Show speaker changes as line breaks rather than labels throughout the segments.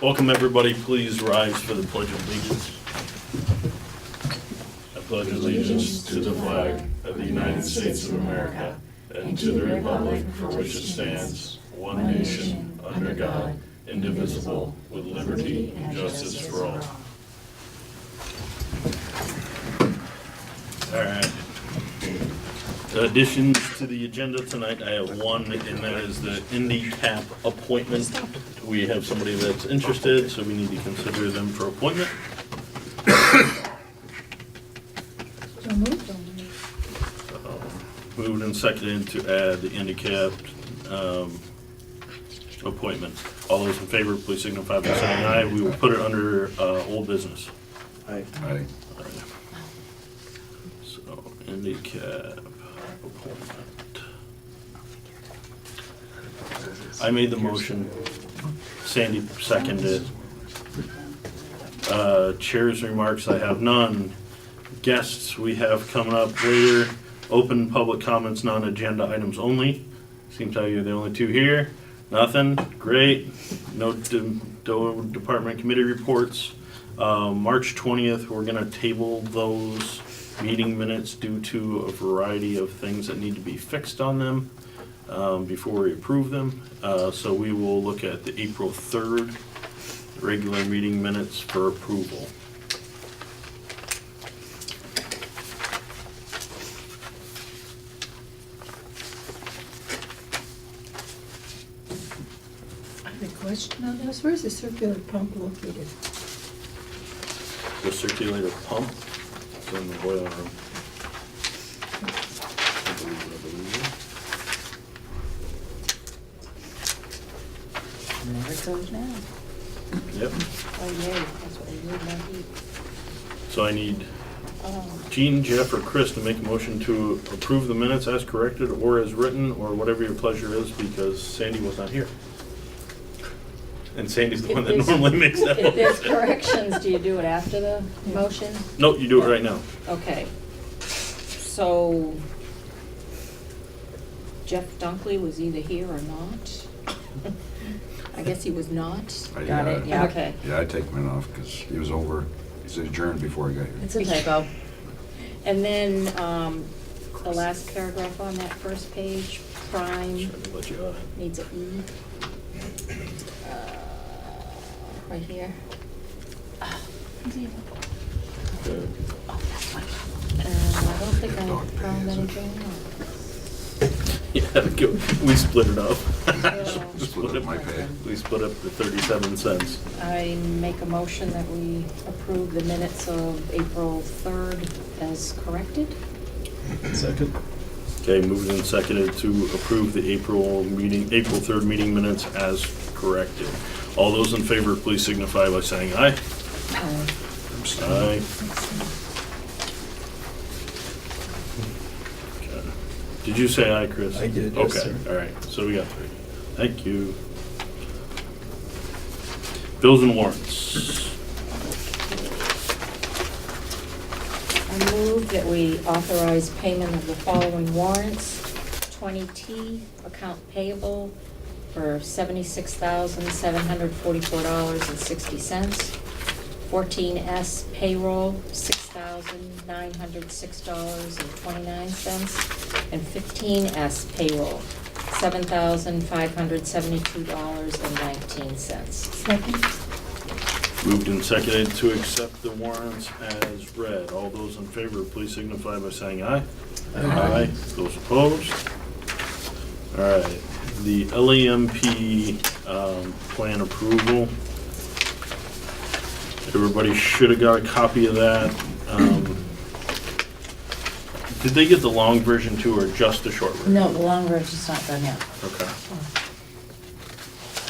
Welcome, everybody. Please rise for the Pledge of Allegiance. I pledge allegiance to the flag of the United States of America and to the republic for which it stands, one nation, under God, indivisible, with liberty and justice for all. All right. Additions to the agenda tonight, I have one, and that is the NDCAP appointment. We have somebody that's interested, so we need to consider them for appointment. Moved and seconded to add the NDCAP appointment. All those in favor, please signify by saying aye. We will put it under old business.
Aye.
Aye. So, NDCAP appointment. I made the motion. Sandy seconded. Chair's remarks, I have none. Guests we have coming up later. Open public comments, non-agenda items only. Seems like you're the only two here. Nothing. Great. No department committee reports. March 20th, we're going to table those meeting minutes due to a variety of things that need to be fixed on them before we approve them. So we will look at the April 3rd regular meeting minutes for approval.
I have a question on this. Where's the circular pump located?
The circulator pump is in the boiler room. I believe.
There it goes now.
Yep.
Oh, yay, that's what I need my heat.
So I need
Oh,
Gene, Jeff, or Chris to make a motion to approve the minutes as corrected or as written, or whatever your pleasure is, because Sandy was not here. And Sandy's the one that normally makes that
If there's
motion.
corrections, do you do it after the motion?
Nope, you do it right now.
Okay. So Jeff Dunkley was either here or not. I guess he was not.
Got it, yeah.
Okay.
Yeah, I take mine off because he was adjourned before I got here.
it's a typo.
And then the last paragraph on that first page, prime,
Trying to let you on.
needs an E. Right here.
Good.
Oh, that's my problem. I don't think I found anything else.
Yeah, we split it up.
Just split up my pay.
We split up the 37 cents.
I make a motion that we approve the minutes of April 3rd as corrected.
Second. Okay, moved and seconded to approve the April 3rd meeting minutes as corrected. All those in favor, please signify by saying aye. Aye. Okay. Did you say aye, Chris?
I did, yes,
Okay,
sir.
all right, so we got three. Thank you. Bills and warrants.
I move that we authorize payment of the following warrants. 20T, account payable for $76,744.60. 14S, payroll, $6,906.29. And 15S, payroll, $7,572.19.
Second?
Moved and seconded to accept the warrants as read. All those in favor, please signify by saying aye. Aye. Those opposed? All right, the LAMP plan approval. Everybody should have got a copy of that. Did they get the long version too, or just the short version?
No, the long version's not done yet.
Okay.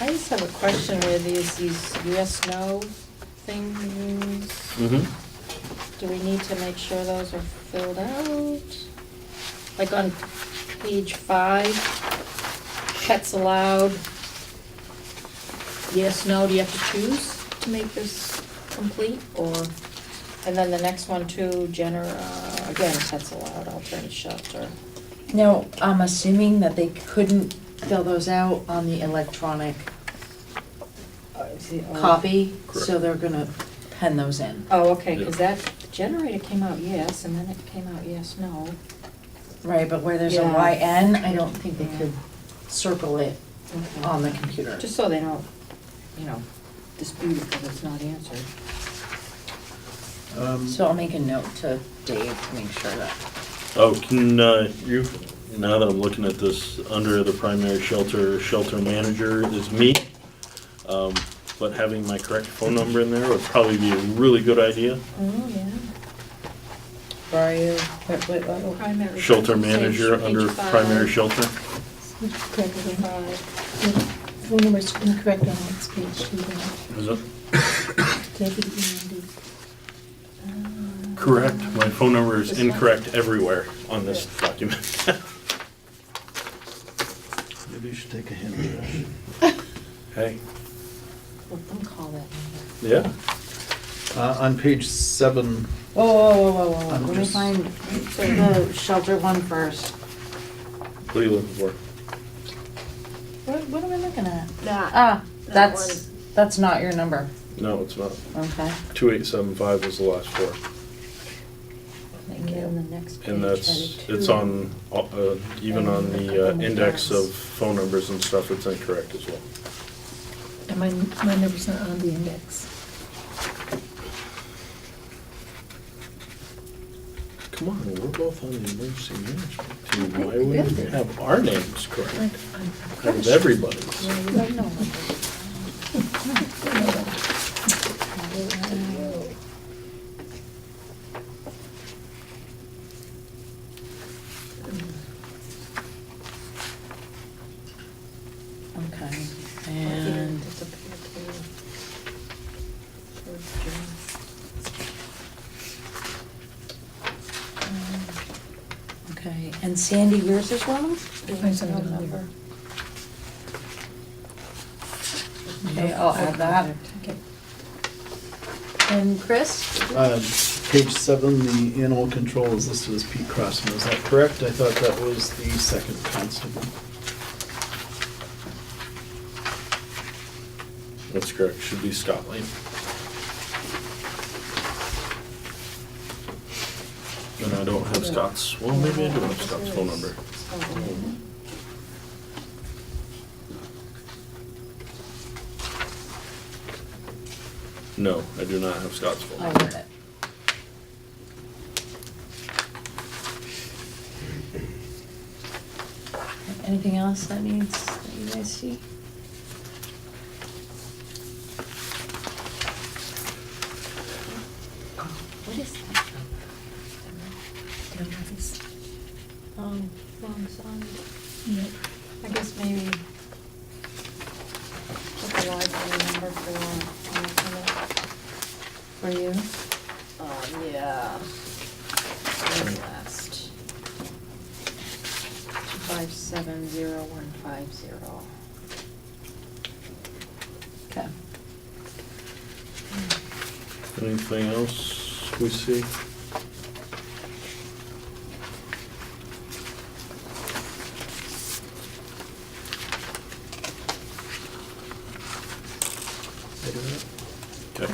I just have a question with these yes, no things.
Mm-hmm.
Do we need to make sure those are filled out? Like on page 5, pets allowed. Yes, no, do you have to choose to make this complete, or? And then the next one too, again, pets allowed, alternate shelter.
No, I'm assuming that they couldn't fill those out on the electronic
copy, so
Correct.
they're gonna pen those in.
Oh, okay, because that generator came out yes, and then it came out yes, no.
Right, but where there's a
Yeah.
YN, I don't think they could circle it
Okay.
on the computer.
Just so they don't, dispute it because it's not answered.
So I'll make a note to Dave to make sure that.
Oh, can you, now that I'm looking at this, under the primary shelter manager is me. But having my correct phone number in there would probably be a really good idea.
Oh, yeah.
Where are you?
Primary.
Shelter manager
Page
under
5.
primary shelter.
Correct again.
5.
Phone number's incorrect on next page, too, then.
Is it?
Deputy Andy.
Correct. My phone number is incorrect everywhere on this document.
Maybe you should take a hint, Josh.
Hey,
Well, don't call that number.
yeah.
On page 7,
Whoa,
I'm
let me
just-
find the shelter one first.
What are you looking for?
What am I looking at?
That.
Ah,
That
that's not your number.
No, it's not.
Okay.
2875 was the last four.
Thank
And
you.
the next page
And
had
that's,
a
it's
2.
on, even on the index of phone numbers and stuff, it's incorrect as well.
And my number's not on the index.
Come on, we're both on the emergency management team. Why would we have our names correct? Out of everybody's.
Yeah, you have no number.
Okay, and
It's up here too. Towards June.
okay, and Sandy, yours is wrong?
Mine's on
No
the
number.
number.
Okay, I'll add that.
Okay.
And Chris?
page 7, the animal control is listed as Pete Crossman. Is that correct? I thought that was the second constable.
That's correct, should be Scott Lane. And I don't have Scott's, well, maybe I do have Scott's phone number. No, I do not have Scott's phone
I'll
number.
add it. Anything else that needs, that you guys see?
What is that?
Town office.
Wrong side.
Yep.
I guess maybe put the library number for you. Yeah. Last. 2570150.
Okay.
Anything else we see? Okay.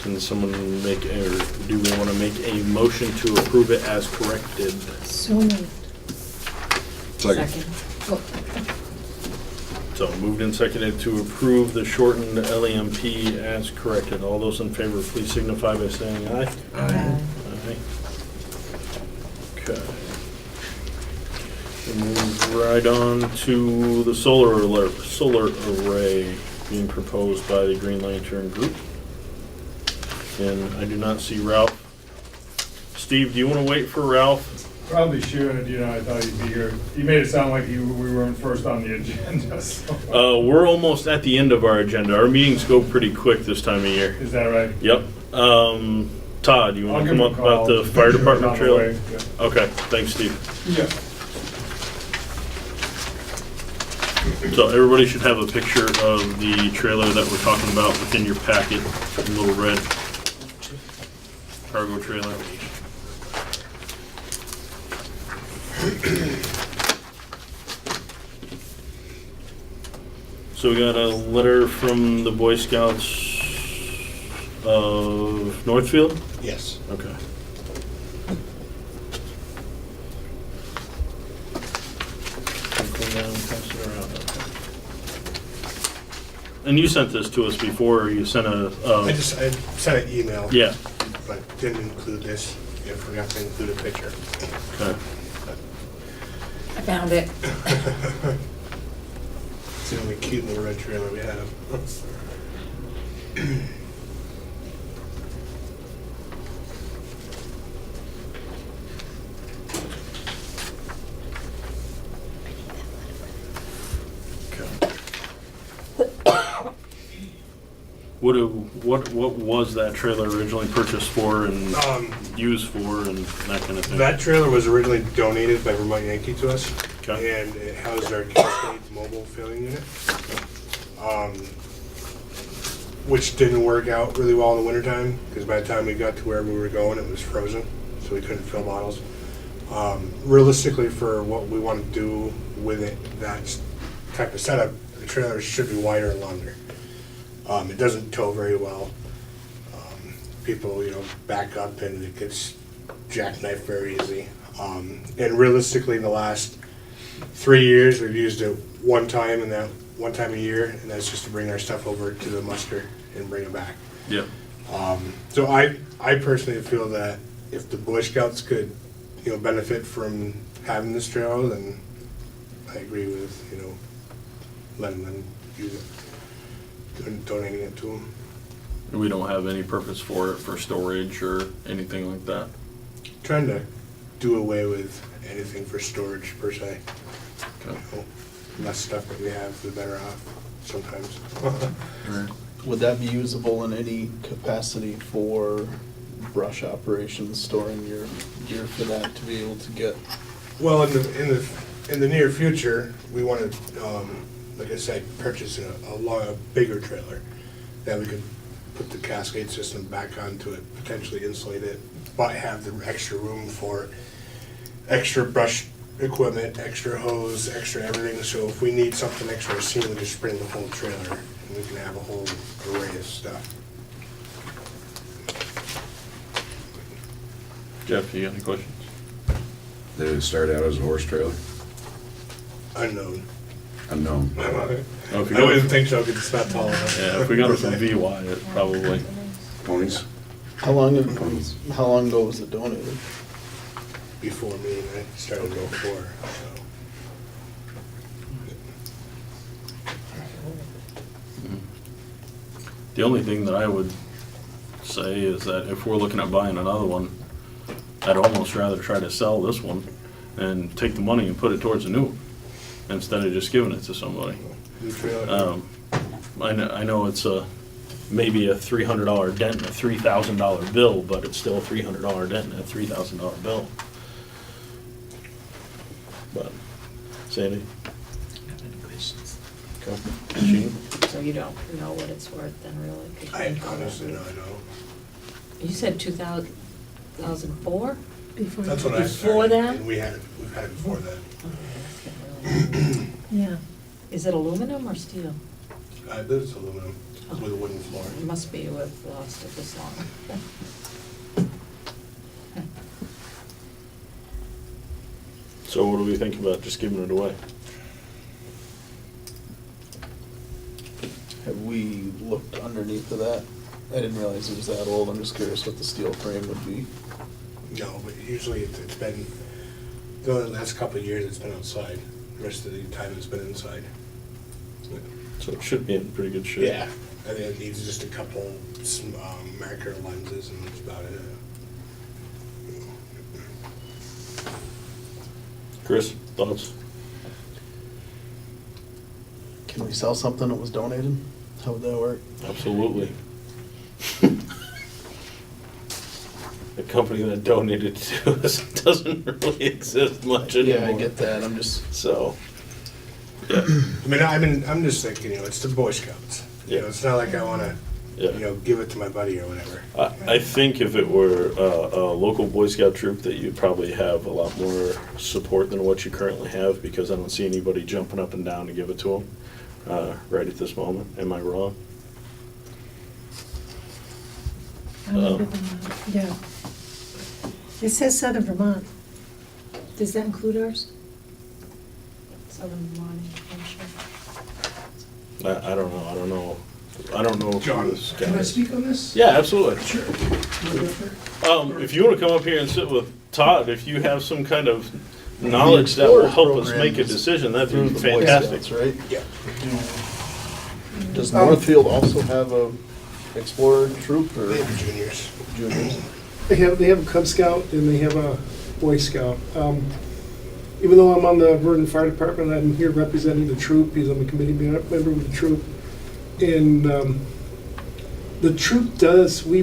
Can someone make, or do we want to make a motion to approve it as corrected?
So moved.
Second.
Oh,
So moved and seconded to approve the shortened LEMP as corrected. All those in favor, please signify by saying aye.
Aye.
Aye. Okay. We'll move right on to the solar array being proposed by the Green Lantern Group. And I do not see Ralph. Steve, do you want to wait for Ralph?
Probably should, I thought you'd be here. You made it sound like we weren't first on the agenda, so.
We're almost at the end of our agenda. Our meetings go pretty quick this time of year.
Is that right?
Yep. Todd, you
I'll
want to
give
come
him
up
a
about
call.
the
Just
fire
make sure
department
it's on the
trailer?
way.
Okay, thanks, Steve.
Yeah.
So everybody should have a picture of the trailer that we're talking about within your packet, a little red cargo trailer. So we got a letter from the Boy Scouts of Northfield?
Yes.
Okay. Clean down, pass it around, okay. And you sent this to us before, or you sent a,
I sent an email.
yeah,
But didn't include this. I forgot to include a picture.
okay.
I found it.
It's the only cute little red trailer we have.
What was that trailer originally purchased for and used for and that kind of thing?
That trailer was originally donated by Vermont Yankee to us.
Okay.
And it housed our Cascades mobile filling unit. Which didn't work out really well in the wintertime, because by the time we got to where we were going, it was frozen, so we couldn't fill bottles. Realistically, for what we want to do with it, that type of setup, the trailer should be wider and longer. It doesn't tow very well. People, back up and it gets jackknifed very easy. And realistically, in the last 3 years, we've used it one time, and that one time a year, and that's just to bring our stuff over to the muster and bring it back.
Yeah.
So I personally feel that if the Boy Scouts could, benefit from having this trailer, then I agree with, letting them use it, donating it to them.
We don't have any purpose for it for storage or anything like that.
Trying to do away with anything for storage per se.
Okay.
Less stuff that we have, the better off sometimes.
Would that be usable in any capacity for brush operations, storing your gear for that to be able to get?
Well, in the near future, we want to, like I said, purchase a bigger trailer that we could put the Cascade system back onto it, potentially insulate it, but have the extra room for extra brush equipment, extra hose, extra everything. So if we need something extra seen, we just bring the whole trailer and we can have a whole array of stuff.
Jeff, you got any questions?
Did it start out as a horse trailer?
Unknown.
Unknown.
Oh, if you
I
got
wouldn't
it,
think so, because it's not tall enough.
yeah, if we got it from VY, it probably.
Ponies?
How long ago was it donated?
Before me, and I started before, so.
The only thing that I would say is that if we're looking at buying another one, I'd almost rather try to sell this one and take the money and put it towards a new one instead of just giving it to somebody.
New trailer.
I know it's maybe a $300 dent in a $3,000 bill, but it's still a $300 dent in a $3,000 bill. But, Sandy? Okay. Gene?
So you don't know what it's worth then, really? 'Cause you
I
didn't go
honestly
there.
don't know.
You said 2004?
Before.
That's when I
Before
started.
that?
And we've had it before that.
Yeah.
Is it aluminum or steel?
This is aluminum with a wooden floor.
It must be, you have lost it this long.
So what do we think about just giving it away?
Have we looked underneath of that? I didn't realize it was that old. I'm just curious what the steel frame would be.
No, but usually it's been, the last couple of years it's been outside. The rest of the time it's been inside.
So it should be in pretty good shape.
Yeah, I think it needs just a couple marker lenses and that's about it.
Chris, thoughts?
Can we sell something that was donated? How would that work?
Absolutely. The company that donated to us doesn't really exist much anymore.
Yeah, I get that. I'm just,
So, yeah.
I'm just thinking, it's the Boy Scouts.
Yeah.
It's not like I wanna,
Yeah.
give it to my buddy or whatever.
I think if it were a local Boy Scout troop, that you'd probably have a lot more support than what you currently have, because I don't see anybody jumping up and down to give it to them. right at this moment. Am I wrong?
I live in, yeah. It says Southern Vermont. Does that include ours?
Southern Vermont, I'm sure.
I don't know. I don't know. If
John,
this
Can I
guy-
speak on this?
Yeah, absolutely.
Sure.
If you want to come up here and sit with Todd, if you have some kind of knowledge that will help us make a decision, that'd
Through
be
the Boy
fantastic.
Scouts, right?
Yeah.
Does Northfield also have a Explorer troop or
They have juniors.
juniors?
They have a Cub Scout and they have a Boy Scout. Even though I'm on the Vernon Fire Department, I'm here representing the troop, because I'm a committee member with the troop. And the troop does, we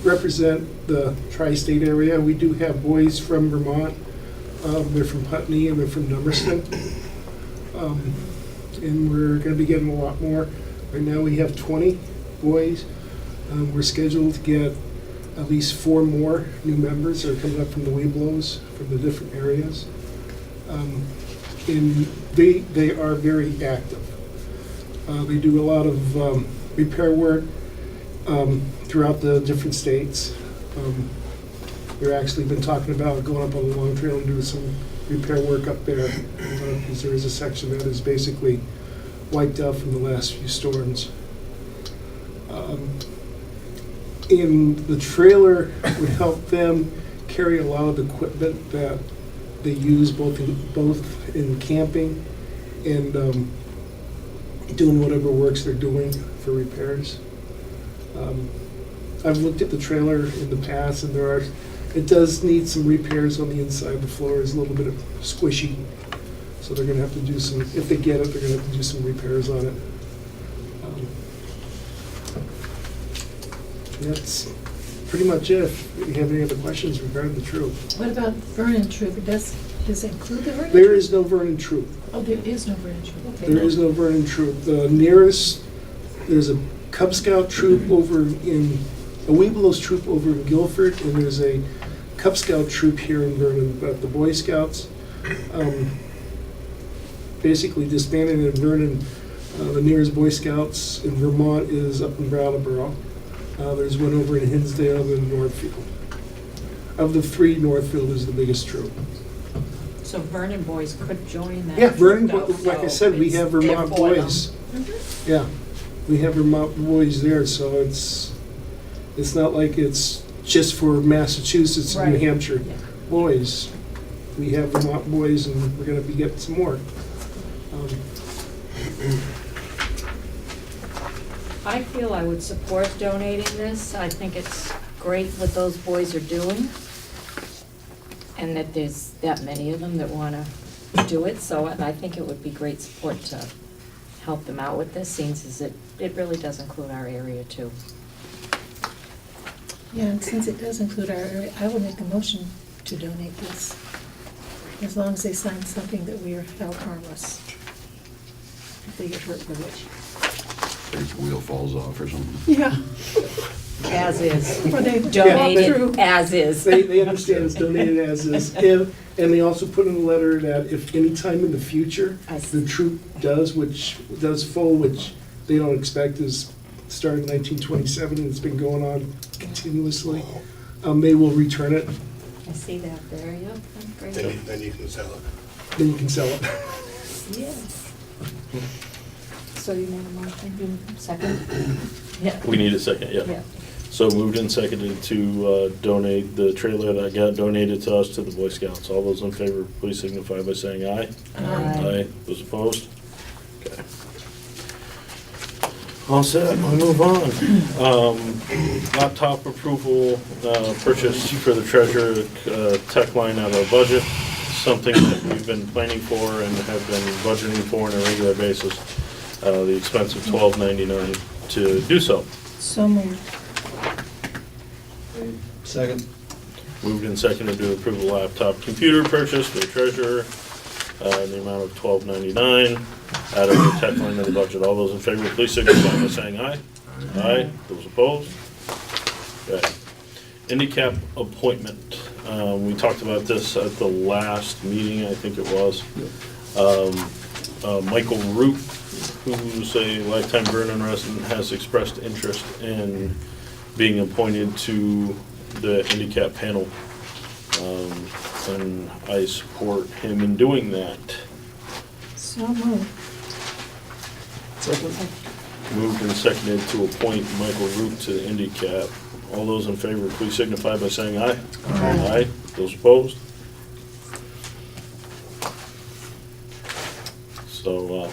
represent the tri-state area. We do have boys from Vermont. They're from Putney and they're from Dummerston. And we're gonna be getting a lot more. Right now, we have 20 boys. We're scheduled to get at least 4 more new members that are coming up from the Webelos, from the different areas. And they are very active. They do a lot of repair work throughout the different states. They're actually been talking about going up on the Long Trail and doing some repair work up there, because there is a section that is basically wiped out from the last few storms. And the trailer would help them carry a lot of the equipment that they use both in camping and doing whatever works they're doing for repairs. I've looked at the trailer in the past, and it does need some repairs on the inside. The floor is a little bit squishy, so they're gonna have to do some, if they get it, they're gonna have to do some repairs on it. That's pretty much it. If you have any other questions regarding the troop.
What about Vernon Troop? Does it include the Vernon?
There
Troop?
is no Vernon troop.
Oh, there is no Vernon Troop, okay.
There is no Vernon troop. The nearest, there's a Cub Scout troop over in, a Webelos troop over in Guilford, and there's a Cub Scout troop here in Vernon, but the Boy Scouts basically disbanded in Vernon. The nearest Boy Scouts in Vermont is up in Brattleboro. There's one over in Hinsdale and Northfield. Of the 3, Northfield is the biggest troop.
So Vernon boys could join that.
Yeah, Vernon,
troop, though,
like I
so
said, we
it's
have
there
Vermont
for them.
boys. Yeah, we have Vermont boys there, so it's not like it's just for Massachusetts and New
Right.
Hampshire
Yeah.
boys. We have Vermont boys, and we're gonna be getting some more.
I feel I would support donating this. I think it's great what those boys are doing, and that there's that many of them that want to do it, so I think it would be great support to help them out with this, since it really does include our area too.
Yeah, and since it does include our area, I will make a motion to donate this, as long as they sign something that we are held harmless if they get hurt with it.
Their wheel falls off or something.
Yeah.
As is.
Or they walk through.
Donated as is.
They understand it's donated as is. And they also put in a letter that if any time in the future,
I see.
the troop does full, which they don't expect, is started in 1927, and it's been going on continuously, they will return it,
I see that there, yeah, that's great.
Then you can sell it.
then you can sell it.
Yes. So you made a motion, you second? Yeah.
We need a second, yeah.
Yeah.
So moved and seconded to donate the trailer that got donated to us to the Boy Scouts. All those in favor, please signify by saying aye.
Aye.
Those opposed? Okay. All set, we move on. Laptop approval, purchase for the treasurer, tech line out of our budget. Something that we've been planning for and have been budgeting for on a regular basis. The expense of $12.99 to do so.
So moved.
Second.
Moved and seconded to approve a laptop computer purchase for the treasurer in the amount of $12.99 out of the tech line of the budget. All those in favor, please signify by saying aye. Aye. Those opposed? Okay. NDCAP appointment. We talked about this at the last meeting, I think it was. Michael Root who's a lifetime Vernon resident, has expressed interest in being appointed to the NDCAP panel. And I support him in doing that.
So moved.
Second.
Moved and seconded to appoint Michael Root to the NDCAP. All those in favor, please signify by saying aye.
Aye.
Those opposed? So,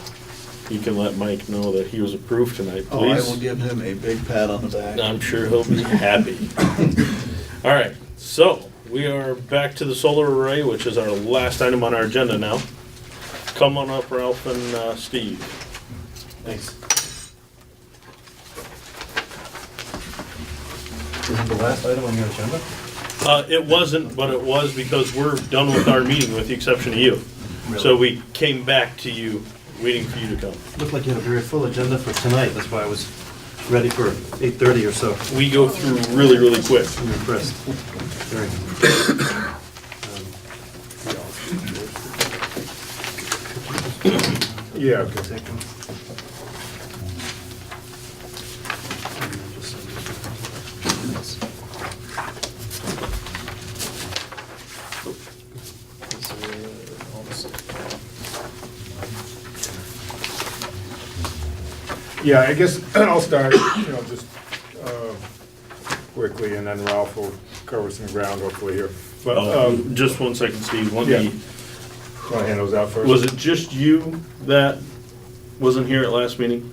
you can let Mike know that he was approved tonight,
Oh, I
please.
will give him a big pat on the back.
I'm sure he'll be happy. All right, so we are back to the solar array, which is our last item on our agenda now. Come on up, Ralph and Steve.
Thanks. Is it the last item on your agenda?
It wasn't, but it was because we're done with our meeting, with the exception of you. So we came back to you, waiting for you to come.
Looked like you had a very full agenda for tonight, that's why I was ready for 8:30 or so.
We go through really, really quick.
I'm impressed. Very.
Yeah,
Okay.
yeah, I guess I'll start, just quickly, and then Ralph will cover some ground hopefully here. But,
Just one second, Steve, let
yeah.
me,
want to hand those out first?
was it just you that wasn't here at last meeting?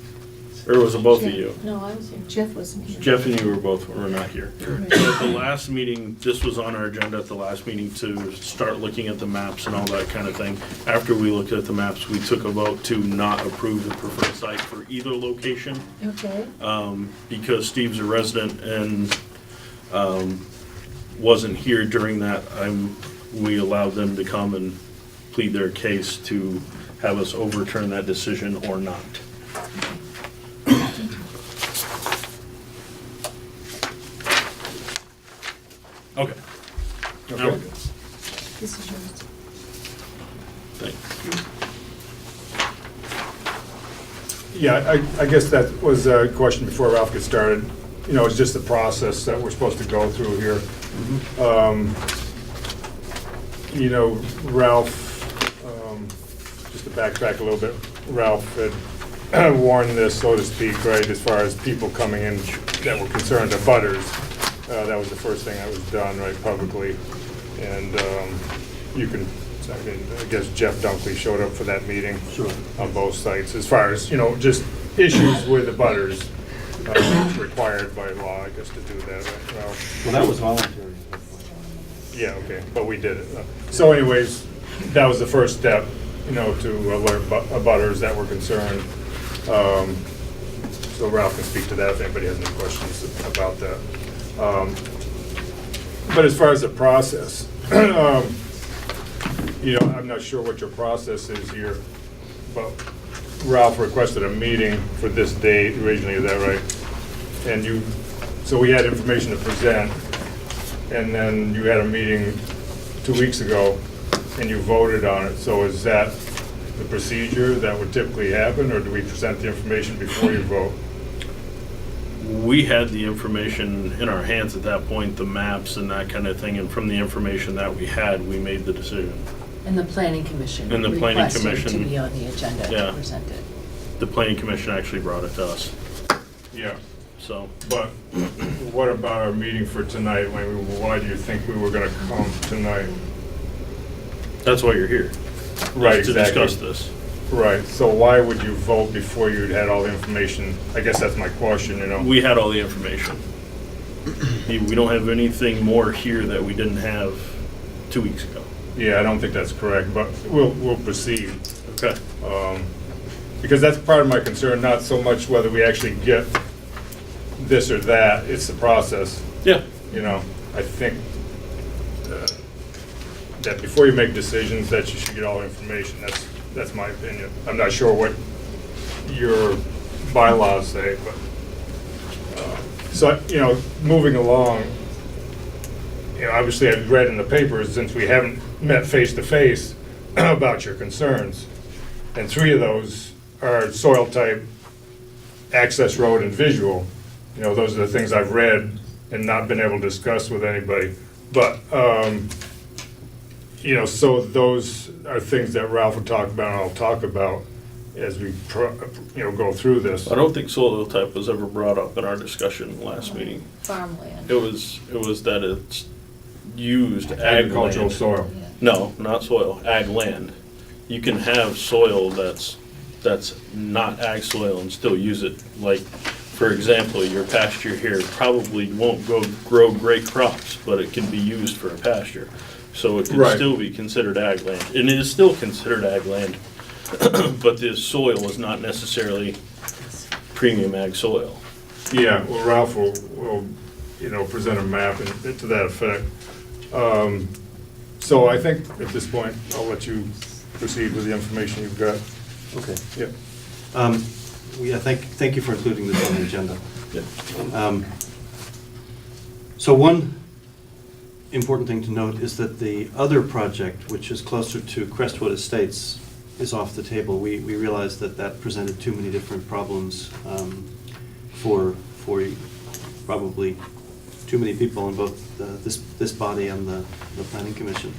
Or was it both of you?
No, I was here.
Jeff wasn't here.
Jeff and you were not here. So at the last meeting, this was on our agenda at the last meeting to start looking at the maps and all that kind of thing. After we looked at the maps, we took a vote to not approve the preferred site for either location.
Okay,
Because Steve's a resident and wasn't here during that, we allowed them to come and plead their case to have us overturn that decision or not. Okay. Now we're
Okay.
good.
this is yours.
Thanks.
Yeah, I guess that was a question before Ralph gets started. It's just the process that we're supposed to go through here. Ralph, just to backtrack a little bit, Ralph had warned this, so to speak, right, as far as people coming in that were concerned, the butters. That was the first thing that was done, right, publicly. And I guess Jeff Dunkley showed up for that meeting.
Sure.
On both sites, as far as, just issues with the butters, required by law, I guess, to do that, right?
Well, that was voluntary.
Yeah, okay, but we did it. So anyways, that was the first step, to alert butters that were concerned. So Ralph can speak to that if anybody has any questions about that. But as far as the process, I'm not sure what your process is here, but Ralph requested a meeting for this date originally, is that right? And so we had information to present, and then you had a meeting 2 weeks ago, and you voted on it. So is that the procedure that would typically happen, or do we present the information before you vote?
We had the information in our hands at that point, the maps and that kind of thing, and from the information that we had, we made the decision.
And the planning commission
And the planning
requested to
commission-
be on the agenda
Yeah.
to present it.
The planning commission actually brought it to us,
Yeah.
so.
But what about our meeting for tonight? Why do you think we were gonna come tonight?
That's why you're here.
Right,
is to
exactly.
discuss this.
Right, so why would you vote before you'd had all the information? I guess that's my question,
We had all the information. We don't have anything more here that we didn't have 2 weeks ago.
Yeah, I don't think that's correct, but we'll proceed.
Okay.
Because that's part of my concern, not so much whether we actually get this or that, it's the process.
Yeah.
I think that before you make decisions, that you should get all the information. That's my opinion. I'm not sure what your bylaws say, but, so, moving along, obviously I've read in the papers, since we haven't met face to face, about your concerns. And 3 of those are soil type, access road, and visual. You know, those are the things I've read and not been able to discuss with anybody. But, you know, so those are things that Ralph will talk about and I'll talk about as we, you know, go through this.
I don't think soil type was ever brought up in our discussion last meeting.
Farmland.
It was that it's used ag
Agricultural
land.
soil.
No, not soil, ag land. You can have soil that's not ag soil and still use it. Like, for example, your pasture here probably won't grow great crops, but it can be used for a pasture. So it can
Right.
still be considered ag land. And it is still considered ag land, but the soil is not necessarily premium ag soil.
Yeah, well, Ralph will, you know, present a map and to that effect. So I think at this point, I'll let you proceed with the information you've got.
Okay.
Yeah.
Yeah, thank you for including this on the agenda.
Yeah.
So one important thing to note is that the other project, which is closer to Crestwood Estates, is off the table. We realized that presented too many different problems for probably too many people in both this body and the Planning Commission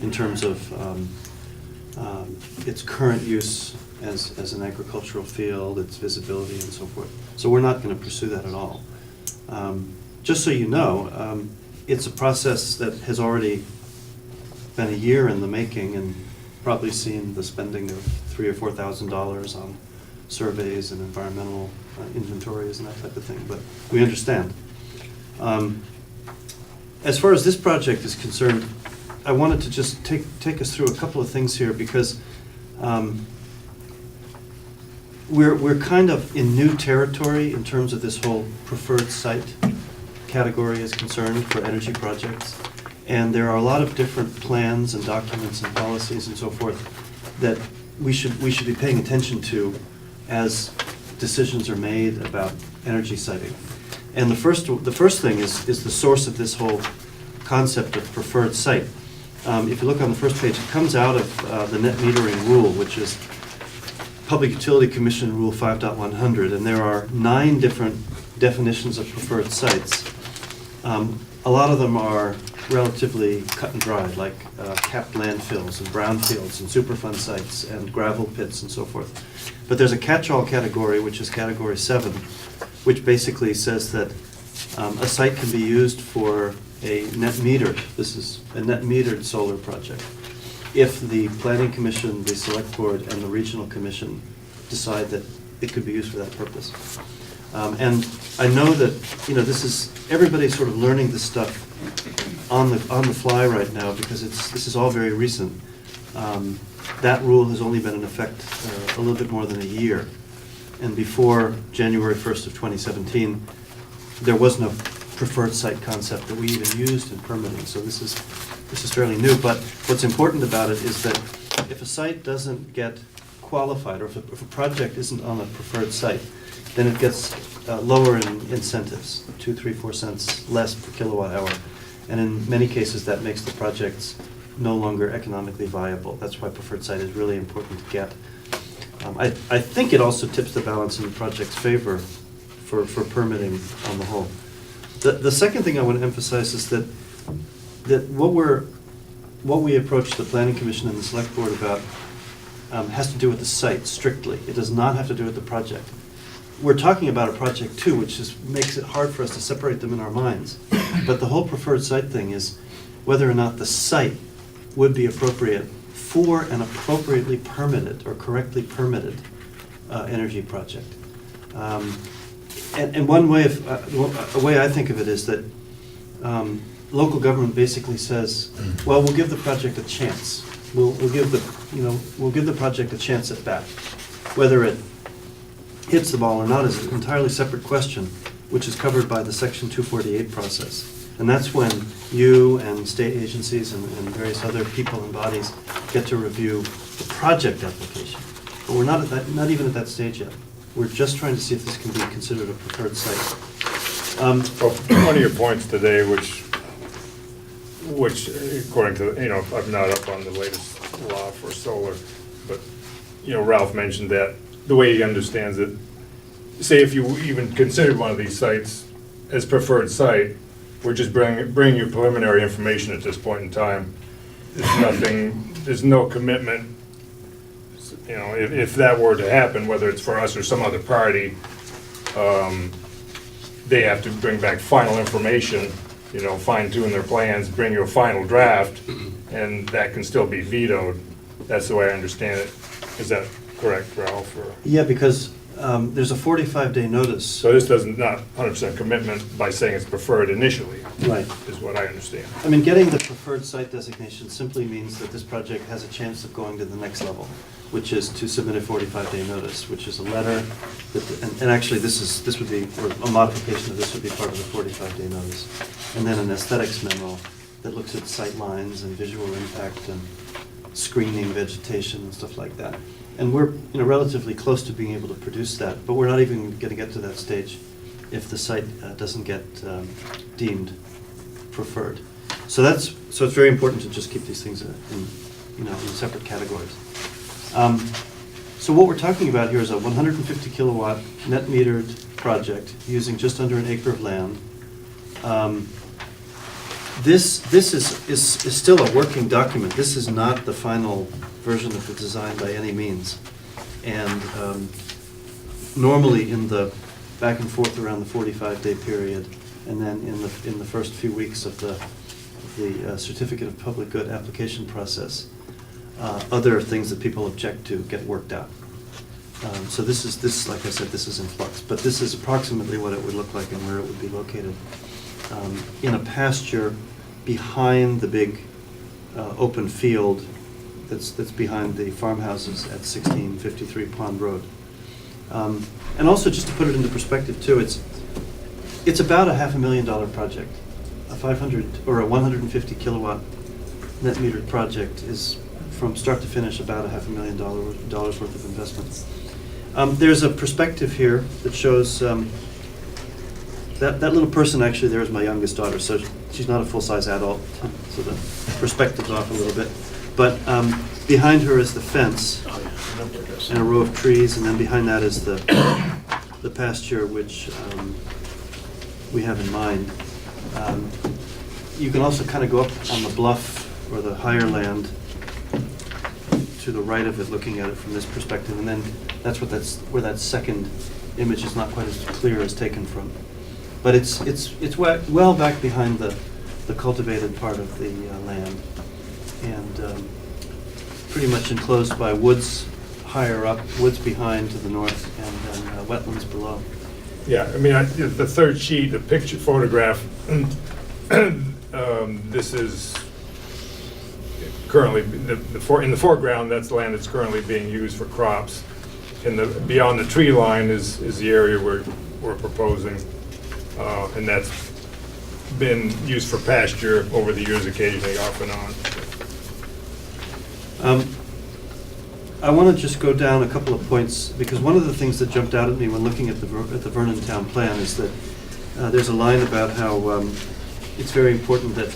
in terms of its current use as an agricultural field, its visibility and so forth. So we're not going to pursue that at all. Just so you know, it's a process that has already been a year in the making and probably seen the spending of $3,000 or $4,000 on surveys and environmental inventories and that type of thing, but we understand. As far as this project is concerned, I wanted to just take us through a couple of things here because we're kind of in new territory in terms of this whole preferred site category is concerned for energy projects. And there are a lot of different plans and documents and policies and so forth that we should be paying attention to as decisions are made about energy siting. And the first thing is the source of this whole concept of preferred site. If you look on the first page, it comes out of the net metering rule, which is Public Utility Commission Rule 5.100, and there are 9 different definitions of preferred sites. A lot of them are relatively cut and dried, like capped landfills and brownfields and Superfund sites and gravel pits and so forth. But there's a catch-all category, which is category 7, which basically says that a site can be used for a net metered, this is a net metered solar project, if the Planning Commission, the Select Board, and the Regional Commission decide that it could be used for that purpose. And I know that, you know, this is, everybody's sort of learning this stuff on the fly right now because this is all very recent. That rule has only been in effect a little bit more than a year. And before January 1st of 2017, there was no preferred site concept that we even used in permitting. So this is fairly new. But what's important about it is that if a site doesn't get qualified, or if a project isn't on a preferred site, then it gets lower in incentives, 2, 3, 4 cents less per kilowatt hour. And in many cases, that makes the projects no longer economically viable. That's why preferred site is really important to get. I think it also tips the balance in the project's favor for permitting on the whole. The second thing I want to emphasize is that what we approach the Planning Commission and the Select Board about has to do with the site strictly. It does not have to do with the project. We're talking about a project too, which makes it hard for us to separate them in our minds. But the whole preferred site thing is whether or not the site would be appropriate for an appropriately permitted or correctly permitted energy project. And one way a way I think of it is that local government basically says, well, we'll give the project a chance. We'll give the project a chance at bat. Whether it hits the ball or not is an entirely separate question, which is covered by the Section 248 process. And that's when you and state agencies and various other people and bodies get to review the project application. But we're not even at that stage yet. We're just trying to see if this can be considered a preferred site.
Well, one of your points today, which according to, you know, I'm not up on the latest law for solar, but, you know, Ralph mentioned that the way he understands it, say if you even considered one of these sites as preferred site, we're just bringing you preliminary information at this point in time. There's no commitment, you know, if that were to happen, whether it's for us or some other party, they have to bring back final information, you know, fine tune their plans, bring you a final draft, and that can still be vetoed. That's the way I understand it. Is that correct, Ralph? Or?
Yeah, because there's a 45-day notice.
So this doesn't, not 100% commitment by saying it's preferred initially,
Right.
is what I understand.
I mean, getting the preferred site designation simply means that this project has a chance of going to the next level, which is to submit a 45-day notice, which is a letter, and actually this would be, or a modification of this would be part of the 45-day notice. And then an aesthetics memo that looks at sight lines and visual impact and screening vegetation and stuff like that. And we're, you know, relatively close to being able to produce that, but we're not even going to get to that stage if the site doesn't get deemed preferred. So it's very important to just keep these things in separate categories. So what we're talking about here is a 150 kilowatt net metered project using just under an acre of land. This is still a working document. This is not the final version of the design by any means. And normally in the back and forth around the 45-day period, and then in the first few weeks of the certificate of public good application process, other things that people object to get worked out. So this, like I said, this is in flux, but this is approximately what it would look like and where it would be located. In a pasture behind the big open field that's behind the farmhouses at 1653 Pond Road. And also, just to put it into perspective too, it's about a $500,000 project. A 500 or a 150 kilowatt net metered project is, from start to finish, about a $500,000 worth of investment. There's a perspective here that shows that little person actually there is my youngest daughter, so she's not a full-size adult, so the perspective's off a little bit. But behind her is the fence and a row of trees, and then behind that is the pasture, which we have in mind. You can also kind of go up on the bluff or the higher land to the right of it, looking at it from this perspective, and then that's where that second image is not quite as clear as taken from. But it's well back behind the cultivated part of the land, and pretty much enclosed by woods higher up, woods behind to the north, and then wetlands below.
Yeah, I mean, the third sheet, the picture photograph, this is currently, in the foreground, that's the land that's currently being used for crops. Beyond the tree line is the area we're proposing, and that's been used for pasture over the years, occasionally off and on.
I want to just go down a couple of points, because one of the things that jumped out at me when looking at the Vernon Town Plan is that there's a line about how it's very important that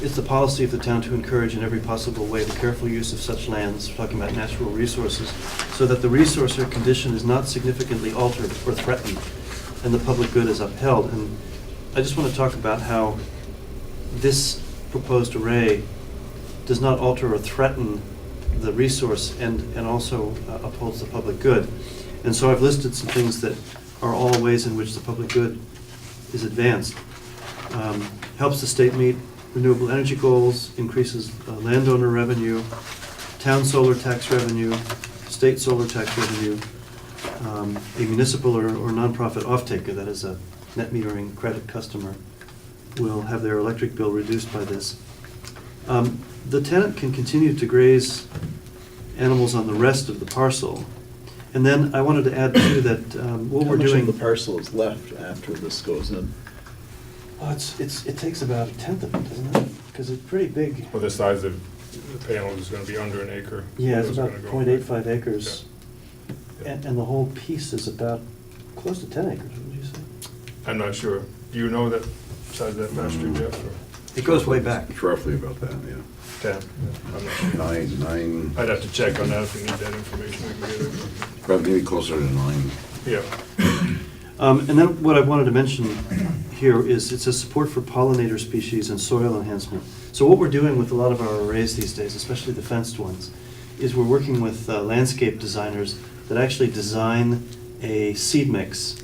it's the policy of the town to encourage in every possible way the careful use of such lands, talking about natural resources, so that the resource or condition is not significantly altered or threatened, and the public good is upheld. And I just want to talk about how this proposed array does not alter or threaten the resource and also upholds the public good. And so I've listed some things that are all ways in which the public good is advanced. Helps the state meet renewable energy goals, increases landowner revenue, town solar tax revenue, state solar tax revenue, a municipal or nonprofit off-taker, that is a net metering credit customer, will have their electric bill reduced by this. The tenant can continue to graze animals on the rest of the parcel. And then I wanted to add too that what we're doing.
How much of the parcel is left after this goes in?
Oh, it takes about a tenth of it, doesn't it? Because it's pretty big.
Well, the size of the panel is going to be under an acre.
Yeah, it's
Those
about
are gonna go
0.85 acres.
Yeah.
And the whole piece is about close to 10 acres, would you say?
I'm not sure. Do you know that size of that pasture, Jeff? or-
It goes way back.
It's roughly about that, yeah.
10. I'm not sure.
Nine,
I'd have to check on that if you need that information. We can get it.
probably maybe closer to 9.
Yeah.
And then what I wanted to mention here is it says support for pollinator species and soil enhancement. So what we're doing with a lot of our arrays these days, especially the fenced ones, is we're working with landscape designers that actually design a seed mix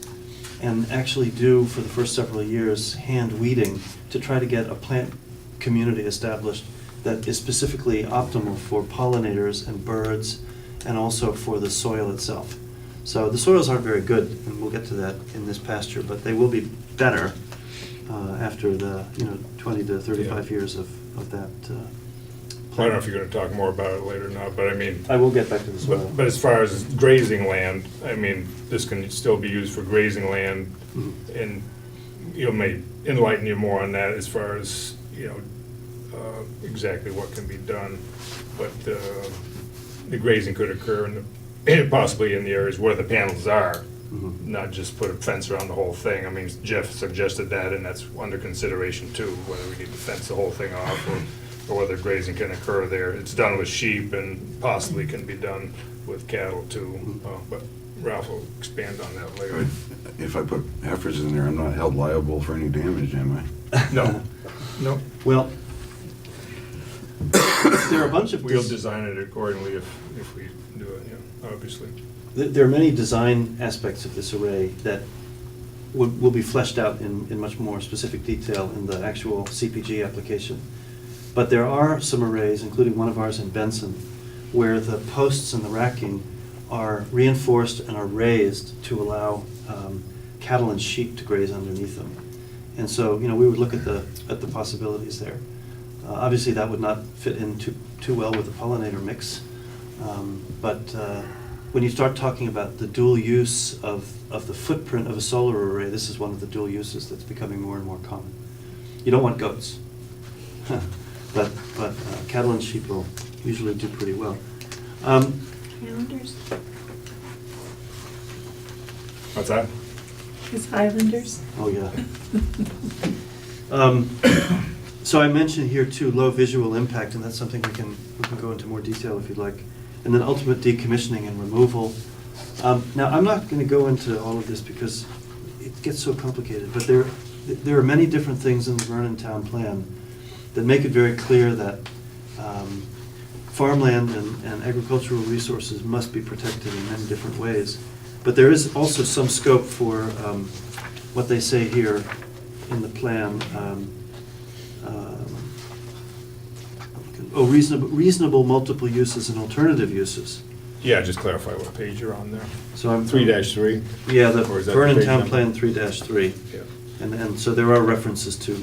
and actually do, for the first several years, hand weeding to try to get a plant community established that is specifically optimal for pollinators and birds and also for the soil itself. So the soils aren't very good, and we'll get to that in this pasture, but they will be better after the 20 to 35 years of that.
I don't know if you're gonna talk more about it later or not, but I mean,
I will get back to the soil.
but as far as grazing land, I mean, this can still be used for grazing land,
Mhm.
and may enlighten you more on that as far as, exactly what can be done. But the grazing could occur possibly in the areas where the panels are,
Mhm.
not just put a fence around the whole thing. I mean, Jeff suggested that, and that's under consideration too, whether we need to fence the whole thing off or whether grazing can occur there. It's done with sheep and possibly can be done with cattle too, but Ralph will expand on that later.
If I put heifers in there, I'm not held liable for any damage, am I?
No, no,
Well, there are a bunch of.
we'll design it accordingly if we do it, yeah, obviously.
There are many design aspects of this array that will be fleshed out in much more specific detail in the actual CPG application. But there are some arrays, including one of ours in Benson, where the posts and the racking are reinforced and are raised to allow cattle and sheep to graze underneath them. And so, we would look at the possibilities there. Obviously, that would not fit in too well with the pollinator mix. But when you start talking about the dual use of the footprint of a solar array, this is one of the dual uses that's becoming more and more common. You don't want goats, but cattle and sheep will usually do pretty well.
Highlanders?
What's that?
His Highlanders?
Oh, yeah. So I mentioned here too, low visual impact, and that's something we can go into more detail if you'd like. And then ultimate decommissioning and removal. Now, I'm not going to go into all of this because it gets so complicated, but there are many different things in the Vernon Town Plan that make it very clear that farmland and agricultural resources must be protected in many different ways. But there is also some scope for what they say here in the plan. Reasonable multiple uses and alternative uses.
Yeah, just clarify what page you're on there.
So I'm
3-3?
Yeah, the
Or is that
Vernon
page
Town
number?
Plan 3-3.
Yeah.
And so there are references to,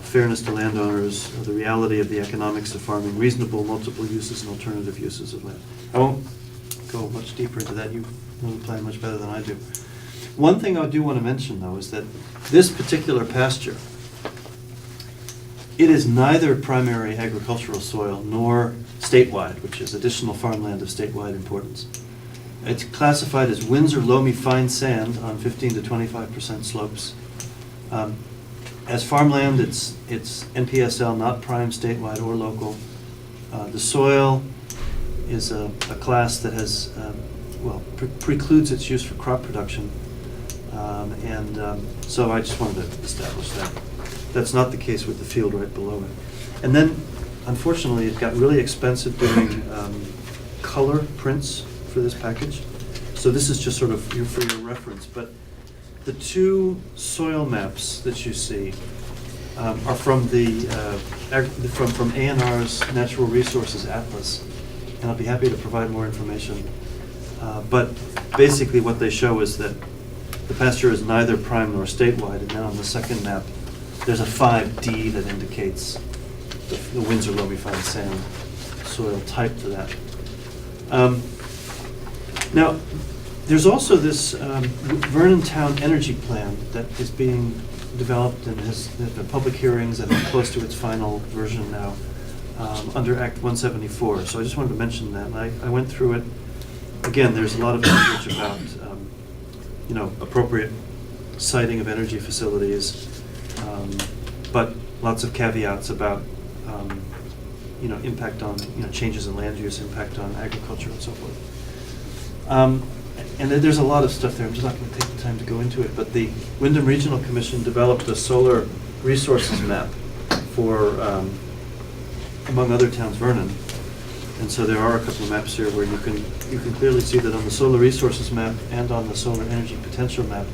fairness to landowners, the reality of the economics of farming, reasonable multiple uses and alternative uses of land. I won't go much deeper into that. You know the plan much better than I do. One thing I do want to mention, though, is that this particular pasture, it is neither primary agricultural soil nor statewide, which is additional farmland of statewide importance. It's classified as Windsor loamy fine sand on 15 to 25% slopes. As farmland, it's NPSL, not prime statewide or local. The soil is a class that has, precludes its use for crop production. So I just wanted to establish that. That's not the case with the field right below it. And then, unfortunately, it got really expensive doing color prints for this package. So this is just sort of for your reference. But the two soil maps that you see are from from A&R's Natural Resources Atlas, and I'll be happy to provide more information. But basically, what they show is that the pasture is neither prime nor statewide, and then on the second map, there's a 5D that indicates the Windsor loamy fine sand soil type to that. Now, there's also this Vernon Town Energy Plan that is being developed and has the public hearings and is close to its final version now under Act 174. So I just wanted to mention that. And I went through it. Again, there's a lot of language about appropriate siting of energy facilities. But lots of caveats about, impact on, changes in land use, impact on agriculture and so forth. And there's a lot of stuff there, I'm just not going to take the time to go into it, but the Wyndham Regional Commission developed a solar resources map for, among other towns, Vernon. And so there are a couple of maps here where you can clearly see that on the solar resources map and on the solar energy potential map,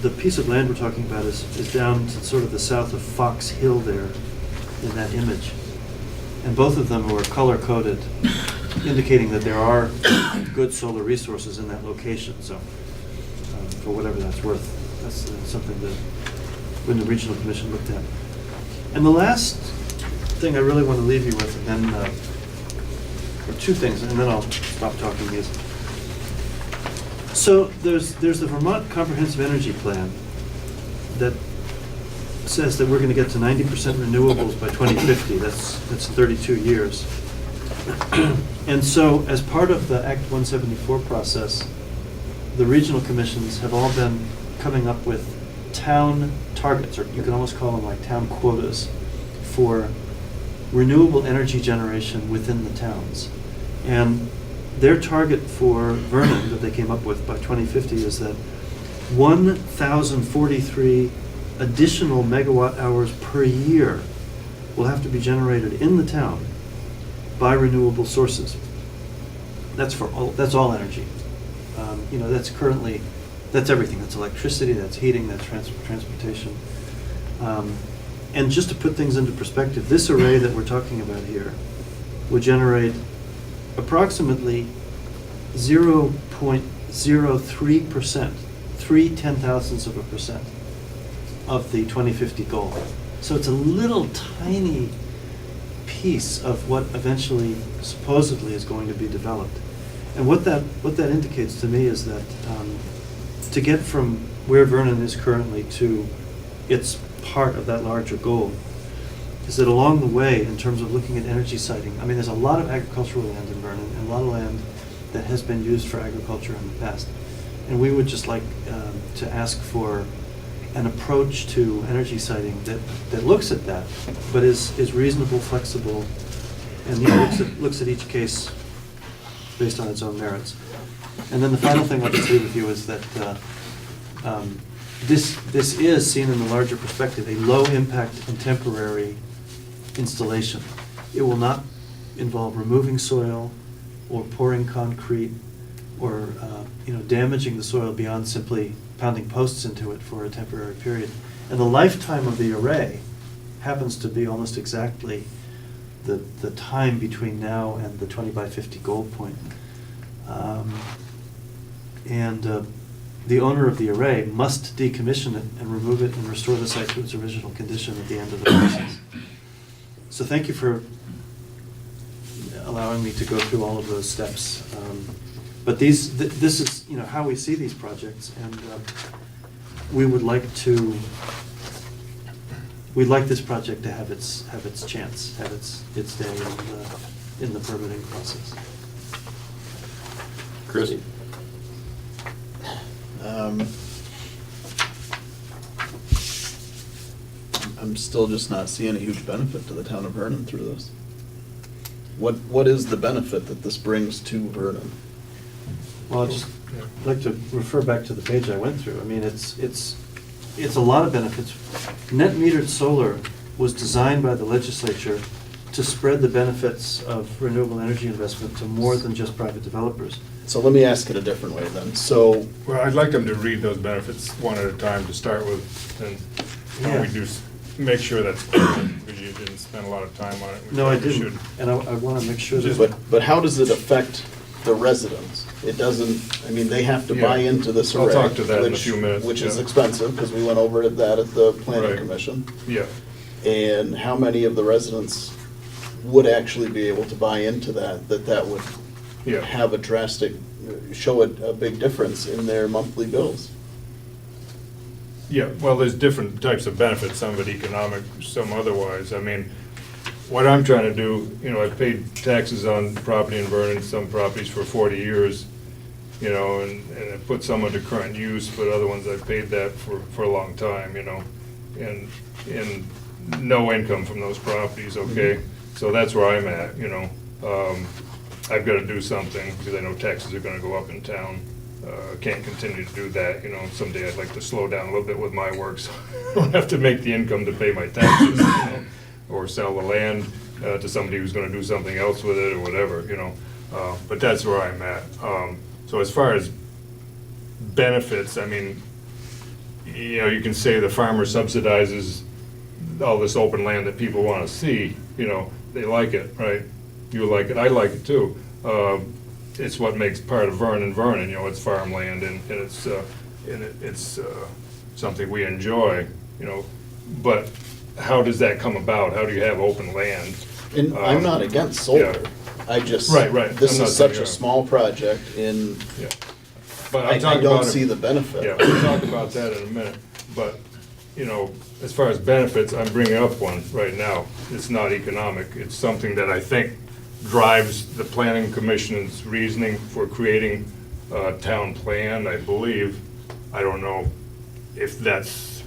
the piece of land we're talking about is down to sort of the south of Fox Hill there in that image. And both of them were color-coded, indicating that there are good solar resources in that location. So for whatever that's worth, that's something that Wyndham Regional Commission looked at. And the last thing I really want to leave you with, and then, or two things, and then I'll stop talking, is, so there's the Vermont Comprehensive Energy Plan that says that we're going to get to 90% renewables by 2050. That's 32 years. And so as part of the Act 174 process, the regional commissions have all been coming up with town targets, or you can almost call them like town quotas, for renewable energy generation within the towns. And their target for Vernon that they came up with by 2050 is that 1,043 additional megawatt hours per year will have to be generated in the town by renewable sources. That's all energy. That's everything. That's electricity, that's heating, that's transportation. And just to put things into perspective, this array that we're talking about here would generate approximately 0.03%, 0.003% of the 2050 goal. So it's a little tiny piece of what eventually supposedly is going to be developed. And what that indicates to me is that to get from where Vernon is currently to its part of that larger goal, is that along the way, in terms of looking at energy siting, I mean, there's a lot of agricultural land in Vernon, and a lot of land that has been used for agriculture in the past. And we would just like to ask for an approach to energy siting that looks at that, but is reasonable, flexible, and looks at each case based on its own merits. And then the final thing I'll just leave with you is that this is, seen in the larger perspective, a low-impact and temporary installation. It will not involve removing soil or pouring concrete or damaging the soil beyond simply pounding posts into it for a temporary period. And the lifetime of the array happens to be almost exactly the time between now and the 20 by 50 goal point. The owner of the array must decommission it and remove it and restore the site to its original condition at the end of the process. So thank you for allowing me to go through all of those steps. But this is how we see these projects, and we'd like this project to have its chance, have its day in the permitting process.
Chris?
I'm still just not seeing a huge benefit to the town of Vernon through this. What is the benefit that this brings to Vernon?
Well, I'd just like to refer back to the page I went through. I mean, it's a lot of benefits. Net metered solar was designed by the legislature to spread the benefits of renewable energy investment to more than just private developers.
So let me ask it a different way then. So,
Well, I'd like them to read those benefits one at a time to start with, and
Yeah.
we do make sure that's clear, because you didn't spend a lot of time on it. We
No, I
probably
didn't,
should.
and I want to make sure that.
but how does it affect the residents? It doesn't, I mean, they have to buy
Yeah.
into this array.
I'll talk to that in a
which-
few minutes,
Which is
yeah.
expensive, because we went over that at the planning
Right.
commission.
Yeah,
And how many of the residents would actually be able to buy into that would
yeah.
have a drastic, show a big difference in their monthly bills?
Yeah, well, there's different types of benefits, some of it economic, some otherwise. I mean, what I'm trying to do, I've paid taxes on property in Vernon, some properties for 40 years, and I put some under current use, but other ones I've paid that for a long time, and no income from those properties, okay? So that's where I'm at, you know. I've got to do something because I know taxes are going to go up in town. Can't continue to do that, you know. Someday I'd like to slow down a little bit with my work, so I don't have to make the income to pay my taxes, you know, or sell the land to somebody who's going to do something else with it or whatever, you know. But that's where I'm at. So as far as benefits, I mean, you know, you can say the farmer subsidizes all this open land that people want to see, you know, they like it, right? You like it, I like it too. It's what makes part of Vernon, you know, it's farmland and it's something we enjoy, you know. But how does that come about? How do you have open land?
And I'm not against solar.
yeah.
I just,
Right.
this
I'm not
is such
saying,
a small project and
Yeah. But
I
I'm talking
don't
about
see the benefit.
Yeah, we'll talk about that in a minute, but, you know, as far as benefits, I'm bringing up one right now. It's not economic, it's something that I think drives the planning commission's reasoning for creating a town plan, I believe. I don't know if that's,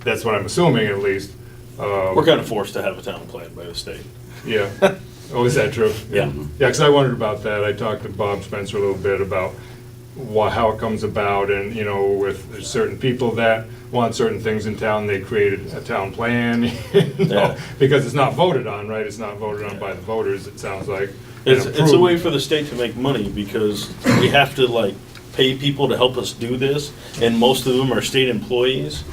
that's what I'm assuming at least.
We're kind of forced to have a town plan by the state.
Yeah. Oh, is that true?
Yeah.
Yeah, because I wondered about that. I talked to Bob Spencer a little bit about how it comes about, and, you know, with there's certain people that want certain things in town, they created a town plan, you know,
Yeah.
because it's not voted on, right? It's not voted on by the voters, it sounds like.
It's
and
a
approved.
way for the state to make money because we have to like pay people to help us do this, and most of them are state employees